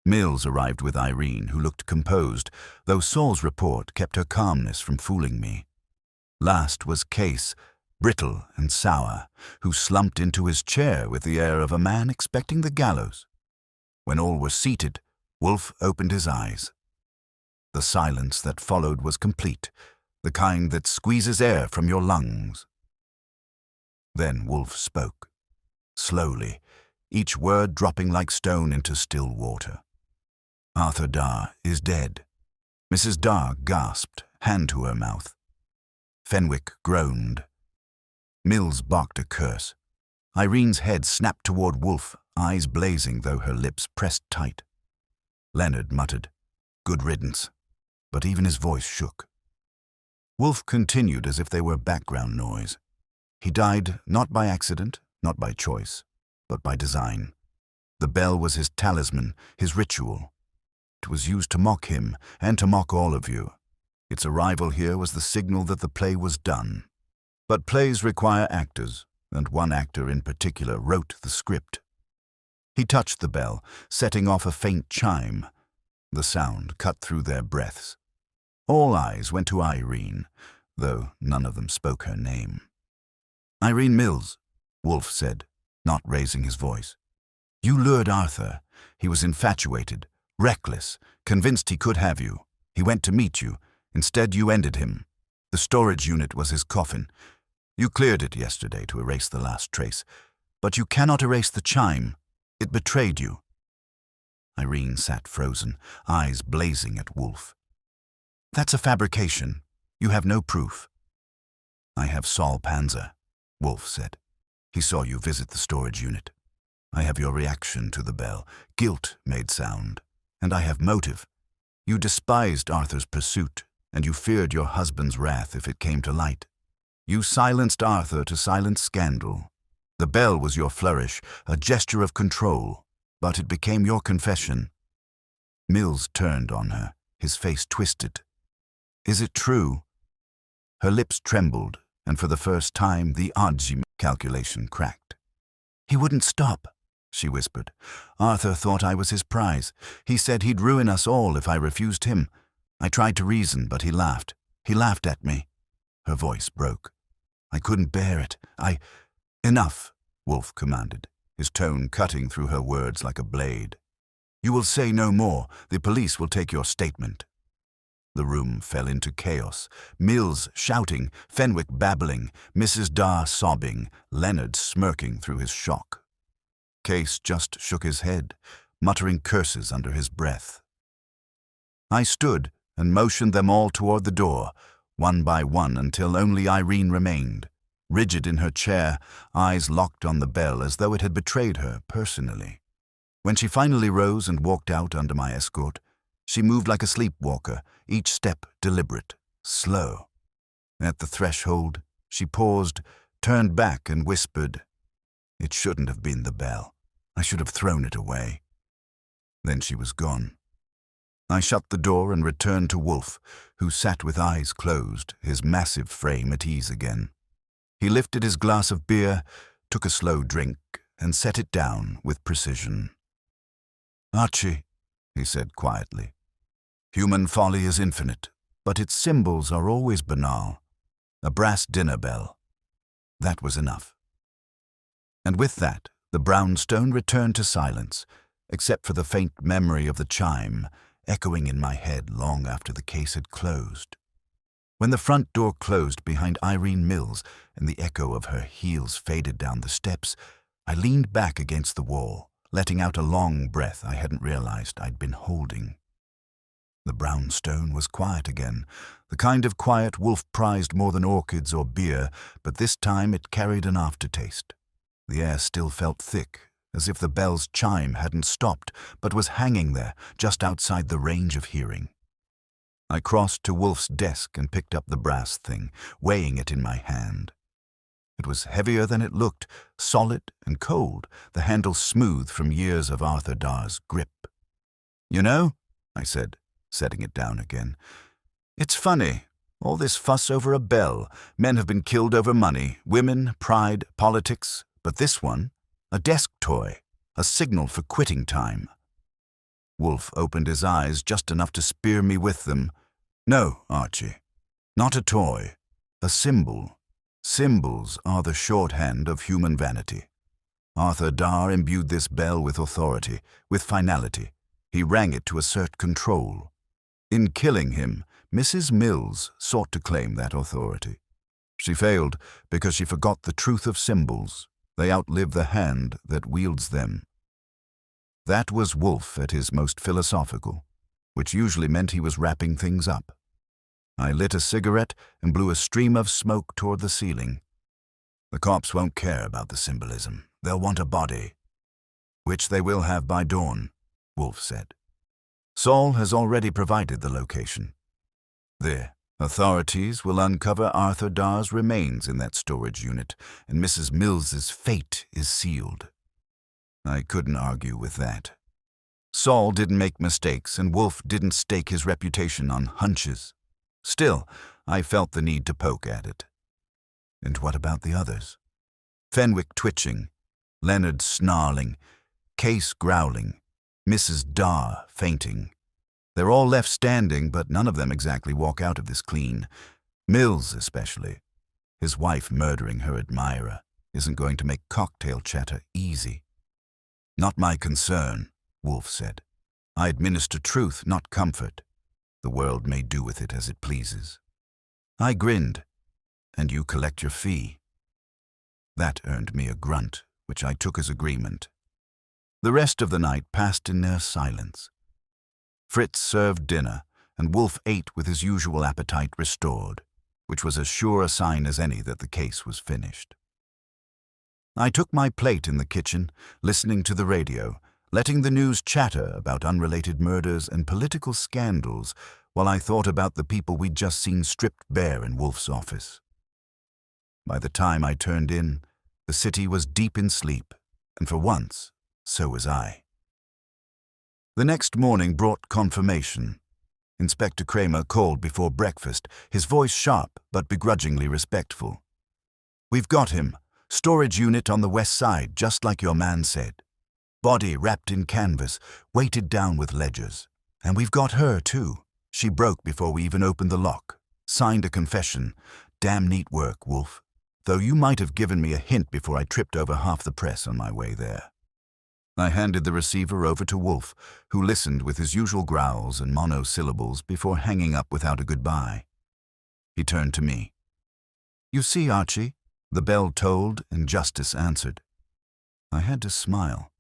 Mills arrived with Irene, who looked composed, though Saul's report kept her calmness from fooling me. Last was Case, brittle and sour, who slumped into his chair with the air of a man expecting the gallows. When all were seated, Wolfe opened his eyes. The silence that followed was complete, the kind that squeezes air from your lungs. Then Wolfe spoke, slowly, each word dropping like stone into still water. Arthur Darr is dead. Mrs. Darr gasped, hand to her mouth. Fenwick groaned. Mills barked a curse. Irene's head snapped toward Wolfe, eyes blazing though her lips pressed tight. Leonard muttered, "Good riddance," but even his voice shook. Wolfe continued as if they were background noise. He died not by accident, not by choice, but by design. The bell was his talisman, his ritual. It was used to mock him and to mock all of you. Its arrival here was the signal that the play was done. But plays require actors, and one actor in particular wrote the script. He touched the bell, setting off a faint chime. The sound cut through their breaths. All eyes went to Irene, though none of them spoke her name. "Irene Mills," Wolfe said, not raising his voice. "You lured Arthur. He was infatuated, reckless, convinced he could have you. He went to meet you. Instead, you ended him. The storage unit was his coffin. You cleared it yesterday to erase the last trace, but you cannot erase the chime. It betrayed you." Irene sat frozen, eyes blazing at Wolfe. "That's a fabrication. You have no proof." "I have Saul Panzer," Wolfe said. "He saw you visit the storage unit. I have your reaction to the bell. Guilt made sound. And I have motive. You despised Arthur's pursuit, and you feared your husband's wrath if it came to light. You silenced Arthur to silence scandal. The bell was your flourish, a gesture of control, but it became your confession." Mills turned on her, his face twisted. "Is it true?" Her lips trembled, and for the first time the Oddsy calculation cracked. "He wouldn't stop," she whispered. "Arthur thought I was his prize. He said he'd ruin us all if I refused him. I tried to reason, but he laughed. He laughed at me." Her voice broke. "I couldn't bear it. Enough," Wolfe commanded, his tone cutting through her words like a blade. "You will say no more. The police will take your statement." The room fell into chaos. Mills shouting, Fenwick babbling, Mrs. Darr sobbing, Leonard smirking through his shock. Case just shook his head, muttering curses under his breath. I stood and motioned them all toward the door, one by one until only Irene remained, rigid in her chair, eyes locked on the bell as though it had betrayed her personally. When she finally rose and walked out under my escort, she moved like a sleepwalker, each step deliberate, slow. At the threshold, she paused, turned back and whispered, "It shouldn't have been the bell. I should have thrown it away." Then she was gone. I shut the door and returned to Wolfe, who sat with eyes closed, his massive frame at ease again. He lifted his glass of beer, took a slow drink, and set it down with precision. "Archie," he said quietly, "human folly is infinite, but its symbols are always banal. A brass dinner bell. That was enough." And with that, the brownstone returned to silence, except for the faint memory of the chime, echoing in my head long after the case had closed. When the front door closed behind Irene Mills and the echo of her heels faded down the steps, I leaned back against the wall, letting out a long breath I hadn't realized I'd been holding. The brownstone was quiet again, the kind of quiet Wolfe prized more than orchids or beer, but this time it carried an aftertaste. The air still felt thick, as if the bell's chime hadn't stopped, but was hanging there, just outside the range of hearing. I crossed to Wolfe's desk and picked up the brass thing, weighing it in my hand. It was heavier than it looked, solid and cold, the handle smooth from years of Arthur Darr's grip. "You know," I said, setting it down again, "it's funny, all this fuss over a bell. Men have been killed over money, women, pride, politics, but this one, a desk toy, a signal for quitting time." Wolfe opened his eyes just enough to spear me with them. "No, Archie, not a toy, a symbol. Symbols are the shorthand of human vanity. Arthur Darr imbued this bell with authority, with finality. He rang it to assert control. In killing him, Mrs. Mills sought to claim that authority. She failed because she forgot the truth of symbols. They outlive the hand that wields them." That was Wolfe at his most philosophical, which usually meant he was wrapping things up. I lit a cigarette and blew a stream of smoke toward the ceiling. "The cops won't care about the symbolism. They'll want a body." "Which they will have by dawn," Wolfe said. "Saul has already provided the location. There. Authorities will uncover Arthur Darr's remains in that storage unit, and Mrs. Mills's fate is sealed." I couldn't argue with that. Saul didn't make mistakes, and Wolfe didn't stake his reputation on hunches. Still, I felt the need to poke at it. And what about the others? Fenwick twitching, Leonard snarling, Case growling, Mrs. Darr fainting. They're all left standing, but none of them exactly walk out of this clean. Mills especially. His wife murdering her admirer isn't going to make cocktail chatter easy. "Not my concern," Wolfe said. "I administer truth, not comfort. The world may do with it as it pleases." I grinned. "And you collect your fee." That earned me a grunt, which I took as agreement. The rest of the night passed in near silence. Fritz served dinner, and Wolfe ate with his usual appetite restored, which was as sure a sign as any that the case was finished. I took my plate in the kitchen, listening to the radio, letting the news chatter about unrelated murders and political scandals while I thought about the people we'd just seen stripped bare in Wolfe's office. By the time I turned in, the city was deep in sleep, and for once, so was I. The next morning brought confirmation. Inspector Kramer called before breakfast, his voice sharp but begrudgingly respectful. "We've got him. Storage unit on the west side, just like your man said. Body wrapped in canvas, weighted down with ledgers. And we've got her, too. She broke before we even opened the lock. Signed a confession. Damn neat work, Wolfe. Though you might have given me a hint before I tripped over half the press on my way there." I handed the receiver over to Wolfe, who listened with his usual growls and monosyllables before hanging up without a goodbye. He turned to me. "You see, Archie," the bell tolled and justice answered. I had to smile.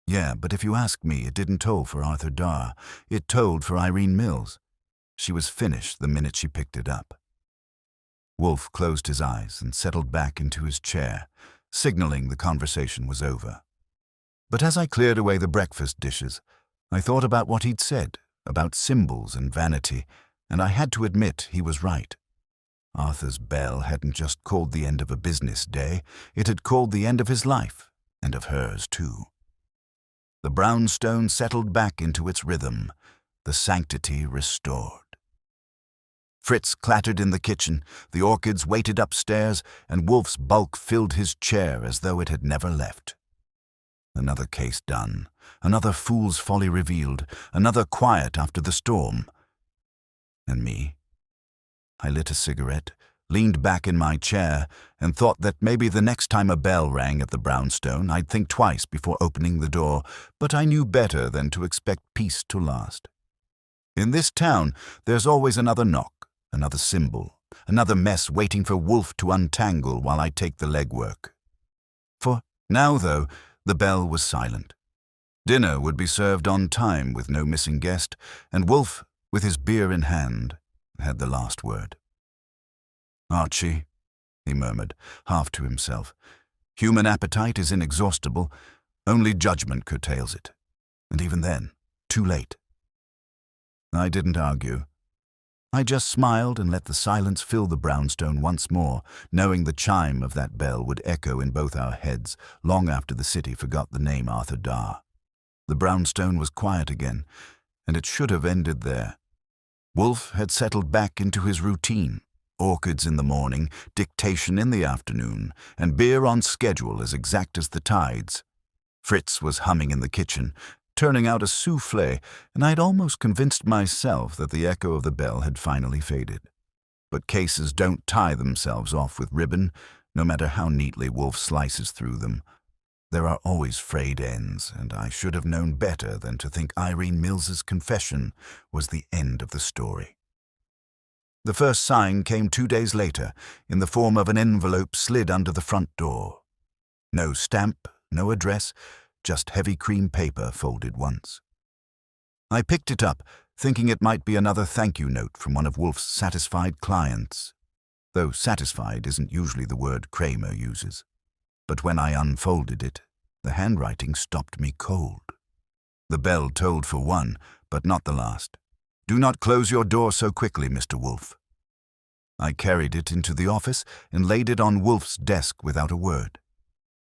"Yeah, but if you ask me, it didn't toll for Arthur Darr. It tolled for Irene Mills. She was finished the minute she picked it up." Wolfe closed his eyes and settled back into his chair, signaling the conversation was over. But as I cleared away the breakfast dishes, I thought about what he'd said, about symbols and vanity, and I had to admit he was right. Arthur's bell hadn't just called the end of a business day, it had called the end of his life, and of hers too. The brownstone settled back into its rhythm, the sanctity restored. Fritz clattered in the kitchen, the orchids waited upstairs, and Wolfe's bulk filled his chair as though it had never left. Another case done, another fool's folly revealed, another quiet after the storm. And me? I lit a cigarette, leaned back in my chair, and thought that maybe the next time a bell rang at the brownstone, I'd think twice before opening the door, but I knew better than to expect peace to last. In this town, there's always another knock, another symbol, another mess waiting for Wolfe to untangle while I take the legwork. For now, though, the bell was silent. Dinner would be served on time with no missing guest, and Wolfe, with his beer in hand, had the last word. "Archie," he murmured, half to himself, "human appetite is inexhaustible. Only judgment curtails it. And even then, too late." I didn't argue. I just smiled and let the silence fill the brownstone once more, knowing the chime of that bell would echo in both our heads long after the city forgot the name Arthur Darr. The brownstone was quiet again, and it should have ended there. Wolfe had settled back into his routine, orchids in the morning, dictation in the afternoon, and beer on schedule as exact as the tides. Fritz was humming in the kitchen, turning out a soufflé, and I'd almost convinced myself that the echo of the bell had finally faded. But cases don't tie themselves off with ribbon, no matter how neatly Wolfe slices through them. There are always frayed ends, and I should have known better than to think Irene Mills's confession was the end of the story. The first sign came 2 days later, in the form of an envelope slid under the front door. No stamp, no address, just heavy cream paper folded once. I picked it up, thinking it might be another thank you note from one of Wolfe's satisfied clients, though satisfied isn't usually the word Kramer uses. But when I unfolded it, the handwriting stopped me cold. The bell tolled for one, but not the last. "Do not close your door so quickly, Mr. Wolfe." I carried it into the office and laid it on Wolfe's desk without a word.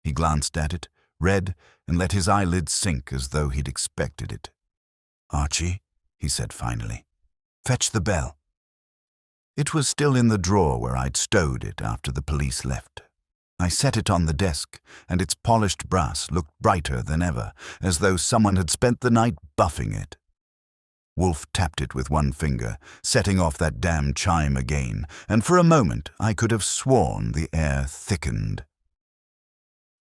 He glanced at it, read, and let his eyelids sink as though he'd expected it. "Archie," he said finally, "fetch the bell." It was still in the drawer where I'd stowed it after the police left. I set it on the desk, and its polished brass looked brighter than ever, as though someone had spent the night buffing it. Wolfe tapped it with one finger, setting off that damn chime again, and for a moment I could have sworn the air thickened.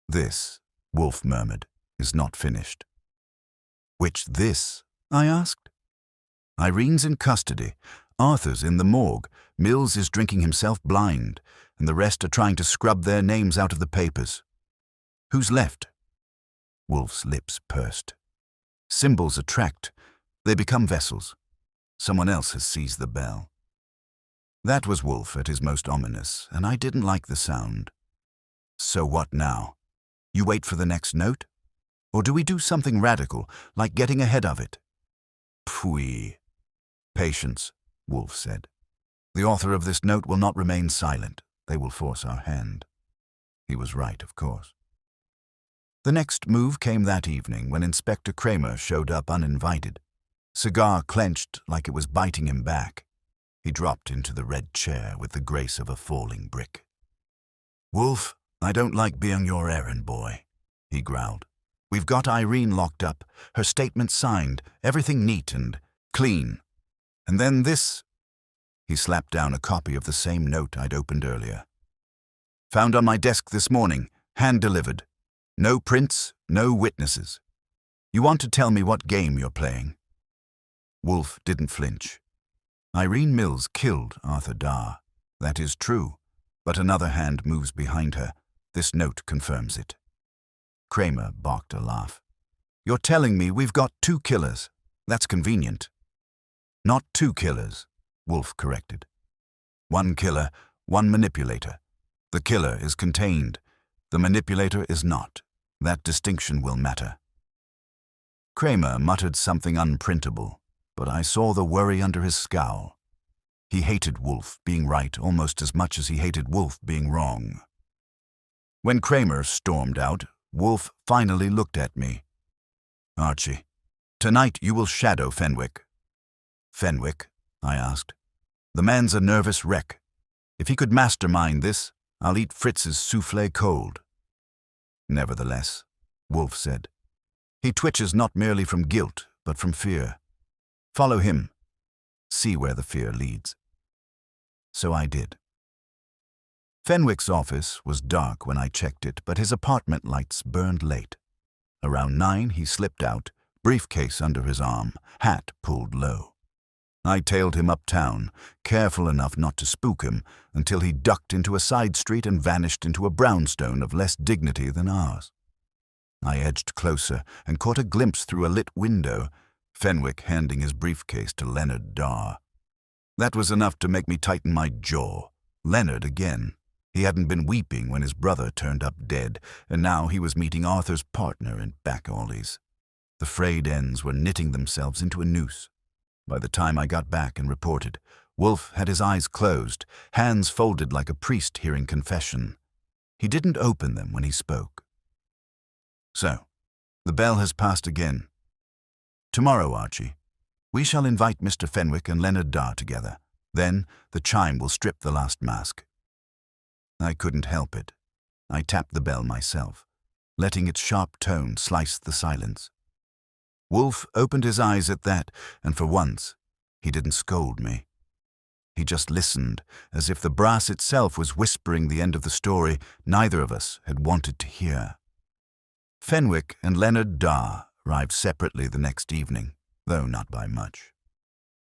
"This," Wolfe murmured, "is not finished." "Which this?" I asked. "Irene's in custody, Arthur's in the morgue, Mills is drinking himself blind, and the rest are trying to scrub their names out of the papers. Who's left?" Wolfe's lips pursed. "Symbols attract. They become vessels. Someone else has seized the bell." That was Wolfe at his most ominous, and I didn't like the sound. "So what now? You wait for the next note? Or do we do something radical, like getting ahead of it?" "Pfui." "Patience," Wolfe said. "The author of this note will not remain silent. They will force our hand." He was right, of course. The next move came that evening when Inspector Kramer showed up uninvited. Cigar clenched like it was biting him back. He dropped into the red chair with the grace of a falling brick. "Wolfe, I don't like being your errand boy," he growled. "We've got Irene locked up, her statement signed, everything neat and clean. And then this—" He slapped down a copy of the same note I'd opened earlier. "Found on my desk this morning, hand-delivered. No prints, no witnesses. You want to tell me what game you're playing?" Wolfe didn't flinch. "Irene Mills killed Arthur Darr. That is true, but another hand moves behind her. This note confirms it." Kramer barked a laugh. "You're telling me we've got 2 killers. That's convenient." "Not 2 killers," Wolfe corrected. "1 killer, 1 manipulator. The killer is contained. The manipulator is not. That distinction will matter." Kramer muttered something unprintable, but I saw the worry under his scowl. He hated Wolfe being right almost as much as he hated Wolfe being wrong. When Kramer stormed out, Wolfe finally looked at me. "Archie, tonight you will shadow Fenwick." "Fenwick?" I asked. "The man's a nervous wreck. If he could mastermind this, I'll eat Fritz's soufflé cold." "Nevertheless," Wolfe said, "he twitches not merely from guilt, but from fear. Follow him. See where the fear leads." So I did. Fenwick's office was dark when I checked it, but his apartment lights burned late. Around 9, he slipped out, briefcase under his arm, hat pulled low. I tailed him uptown, careful enough not to spook him, until he ducked into a side street and vanished into a brownstone of less dignity than ours. I edged closer and caught a glimpse through a lit window, Fenwick handing his briefcase to Leonard Darr. That was enough to make me tighten my jaw. Leonard again. He hadn't been weeping when his brother turned up dead, and now he was meeting Arthur's partner in back-alleys. The frayed ends were knitting themselves into a noose. By the time I got back and reported, Wolfe had his eyes closed, hands folded like a priest hearing confession. He didn't open them when he spoke. "So, the bell has passed again. Tomorrow, Archie, we shall invite Mr. Fenwick and Leonard Darr together. Then the chime will strip the last mask." I couldn't help it. I tapped the bell myself, letting its sharp tone slice the silence. Wolfe opened his eyes at that, and for once, he didn't scold me. He just listened, as if the brass itself was whispering the end of the story neither of us had wanted to hear. Fenwick and Leonard Darr arrived separately the next evening, though not by much.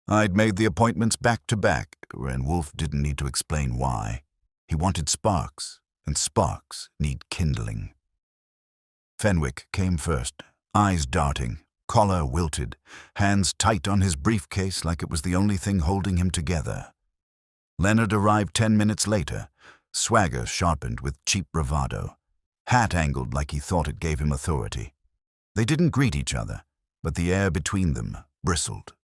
I'd made the appointments back to back, and Wolfe didn't need to explain why. He wanted sparks, and sparks need kindling. Fenwick came first, eyes darting, collar wilted, hands tight on his briefcase like it was the only thing holding him together. Leonard arrived 10 minutes later, swagger sharpened with cheap bravado, hat angled like he thought it gave him authority. They didn't greet each other, but the air between them bristled.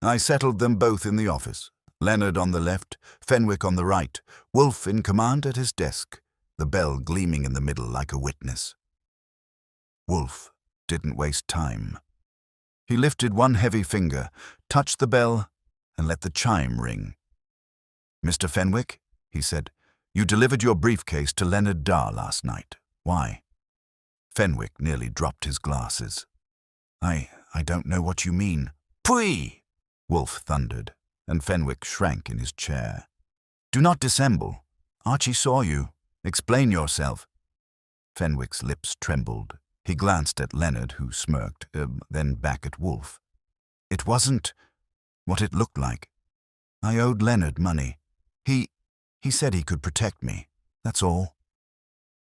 I settled them both in the office. Leonard on the left, Fenwick on the right, Wolfe in command at his desk, the bell gleaming in the middle like a witness. Wolfe didn't waste time. He lifted one heavy finger, touched the bell, and let the chime ring. "Mr. Fenwick," he said, "you delivered your briefcase to Leonard Darr last night. Why?" Fenwick nearly dropped his glasses. I don't know what you mean." "Pui!" Wolfe thundered, and Fenwick shrank in his chair. "Do not dissemble. Archie saw you. Explain yourself." Fenwick's lips trembled. He glanced at Leonard, who smirked, then back at Wolfe. "It wasn't what it looked like. I owed Leonard money. He said he could protect me. That's all."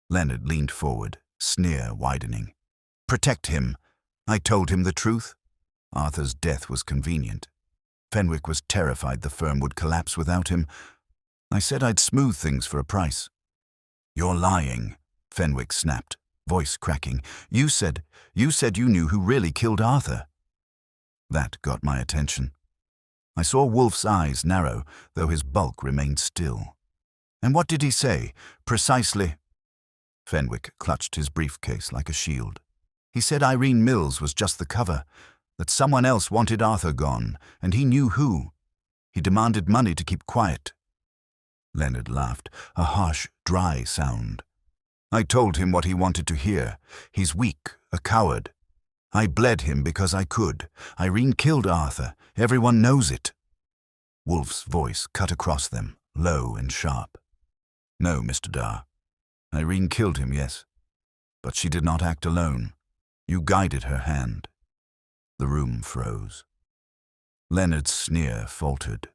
Leonard leaned forward, sneer widening. "Protect him. I told him the truth. Arthur's death was convenient. Fenwick was terrified the firm would collapse without him. I said I'd smooth things for a price." "You're lying," Fenwick snapped, voice cracking. You said you knew who really killed Arthur." That got my attention. I saw Wolfe's eyes narrow, though his bulk remained still. "And what did he say, precisely?" Fenwick clutched his briefcase like a shield. "He said Irene Mills was just the cover, that someone else wanted Arthur gone, and he knew who. He demanded money to keep quiet." Leonard laughed, a harsh, dry sound. "I told him what he wanted to hear. He's weak, a coward. I bled him because I could. Irene killed Arthur. Everyone knows it." Wolfe's voice cut across them, low and sharp. "No, Mr. Darr. Irene killed him, yes. But she did not act alone. You guided her hand." The room froze. Leonard's sneer faltered.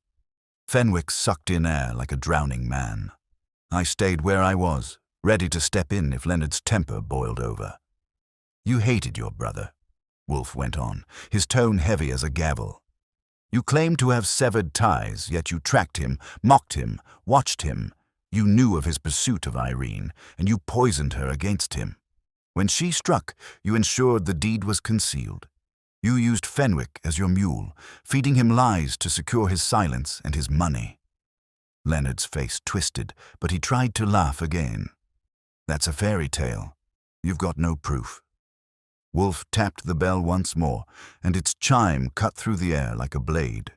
Fenwick sucked in air like a drowning man. I stayed where I was, ready to step in if Leonard's temper boiled over. "You hated your brother," Wolfe went on, his tone heavy as a gavel. "You claimed to have severed ties, yet you tracked him, mocked him, watched him. You knew of his pursuit of Irene, and you poisoned her against him. When she struck, you ensured the deed was concealed. You used Fenwick as your mule, feeding him lies to secure his silence and his money. Leonard's face twisted, but he tried to laugh again. That's a fairy tale. You've got no proof. Wolfe tapped the bell once more, and its chime cut through the air like a blade.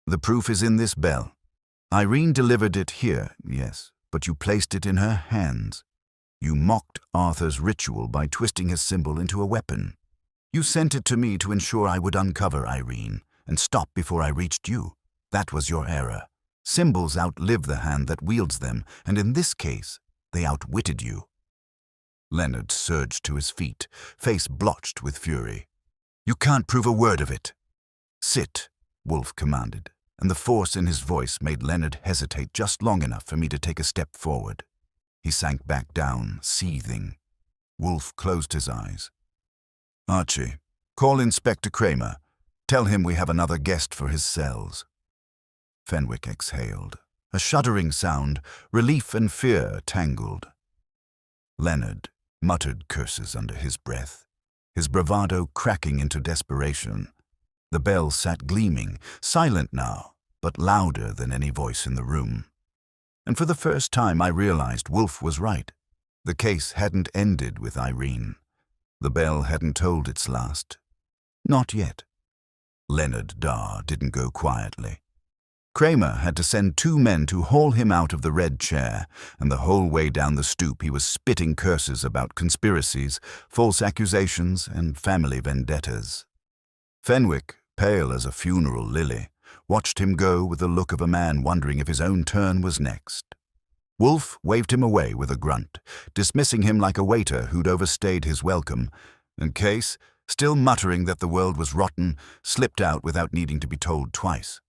The proof is in this bell. Irene delivered it here, yes, but you placed it in her hands. You mocked Arthur's ritual by twisting his symbol into a weapon. You sent it to me to ensure I would uncover Irene and stop before I reached you. That was your error. Symbols outlive the hand that wields them, and in this case, they outwitted you. Leonard surged to his feet, face blotched with fury. You can't prove a word of it. Sit, Wolfe commanded, and the force in his voice made Leonard hesitate just long enough for me to take a step forward. He sank back down, seething. Wolfe closed his eyes. Archie, call Inspector Kramer. Tell him we have another guest for his cells. Fenwick exhaled. A shuddering sound, relief and fear tangled. Leonard muttered curses under his breath, his bravado cracking into desperation. The bell sat gleaming, silent now, but louder than any voice in the room. And for the first time I realized Wolfe was right. The case hadn't ended with Irene. The bell hadn't told its last. Not yet. Leonard Darr didn't go quietly. Kramer had to send 2 men to haul him out of the red chair, and the whole way down the stoop he was spitting curses about conspiracies, false accusations, and family vendettas. Fenwick, pale as a funeral lily, watched him go with the look of a man wondering if his own turn was next. Wolfe waved him away with a grunt, dismissing him like a waiter who'd overstayed his welcome, and Case, still muttering that the world was rotten, slipped out without needing to be told twice.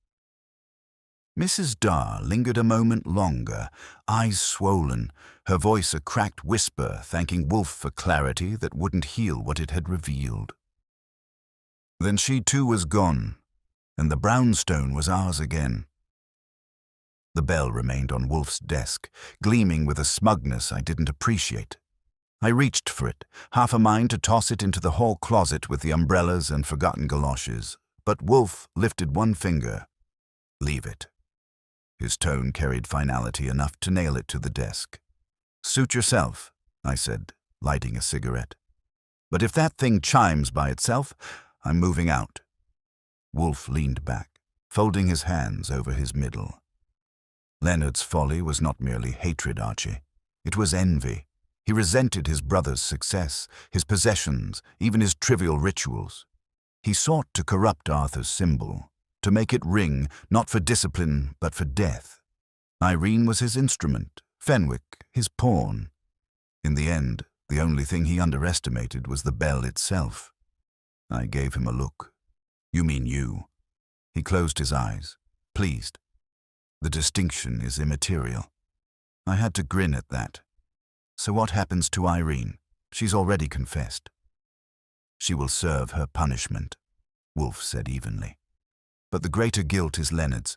Mrs. Darr lingered a moment longer, eyes swollen, her voice a cracked whisper thanking Wolfe for clarity that wouldn't heal what it had revealed. Then she too was gone, and the brownstone was ours again. The bell remained on Wolfe's desk, gleaming with a smugness I didn't appreciate. I reached for it, half a mind to toss it into the hall closet with the umbrellas and forgotten galoshes, but Wolfe lifted one finger. Leave it. His tone carried finality enough to nail it to the desk. Suit yourself, I said, lighting a cigarette. But if that thing chimes by itself, I'm moving out. Wolfe leaned back, folding his hands over his middle. Leonard's folly was not merely hatred, Archie. It was envy. He resented his brother's success, his possessions, even his trivial rituals. He sought to corrupt Arthur's symbol, to make it ring, not for discipline, but for death. Irene was his instrument, Fenwick his pawn. In the end, the only thing he underestimated was the bell itself. I gave him a look. You mean you. He closed his eyes, pleased. The distinction is immaterial. I had to grin at that. So what happens to Irene? She's already confessed. She will serve her punishment, Wolfe said evenly. But the greater guilt is Leonard's.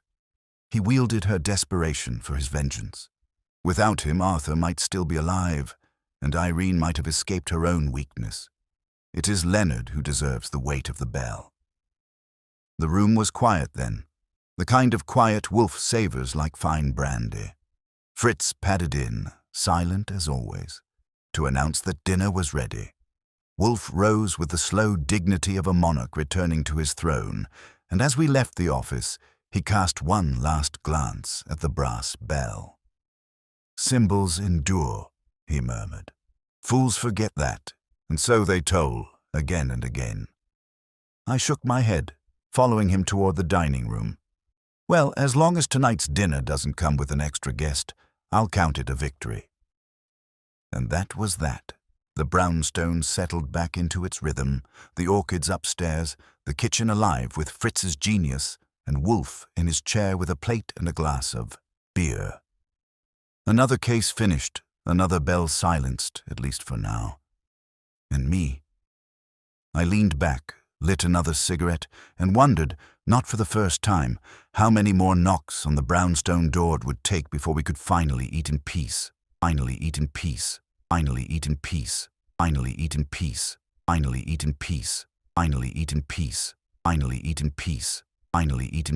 He wielded her desperation for his vengeance. Without him, Arthur might still be alive, and Irene might have escaped her own weakness. It is Leonard who deserves the weight of the bell. The room was quiet then, the kind of quiet Wolfe savors like fine brandy. Fritz padded in, silent as always, to announce that dinner was ready. Wolfe rose with the slow dignity of a monarch returning to his throne, and as we left the office, he cast one last glance at the brass bell. Symbols endure, he murmured. Fools forget that, and so they toll, again and again. I shook my head, following him toward the dining room. Well, as long as tonight's dinner doesn't come with an extra guest, I'll count it a victory. And that was that. The brownstone settled back into its rhythm, the orchids upstairs, the kitchen alive with Fritz's genius, and Wolfe in his chair with a plate and a glass of beer. Another case finished, another bell silenced, at least for now. And me. I leaned back, lit another cigarette, and wondered, not for the first time, how many more knocks on the brownstone door it would take before we could finally eat in peace, finally eat in peace, finally eat in peace, finally eat in peace, finally eat in peace. Finally eat in peace. Finally eat in peace. Finally eat in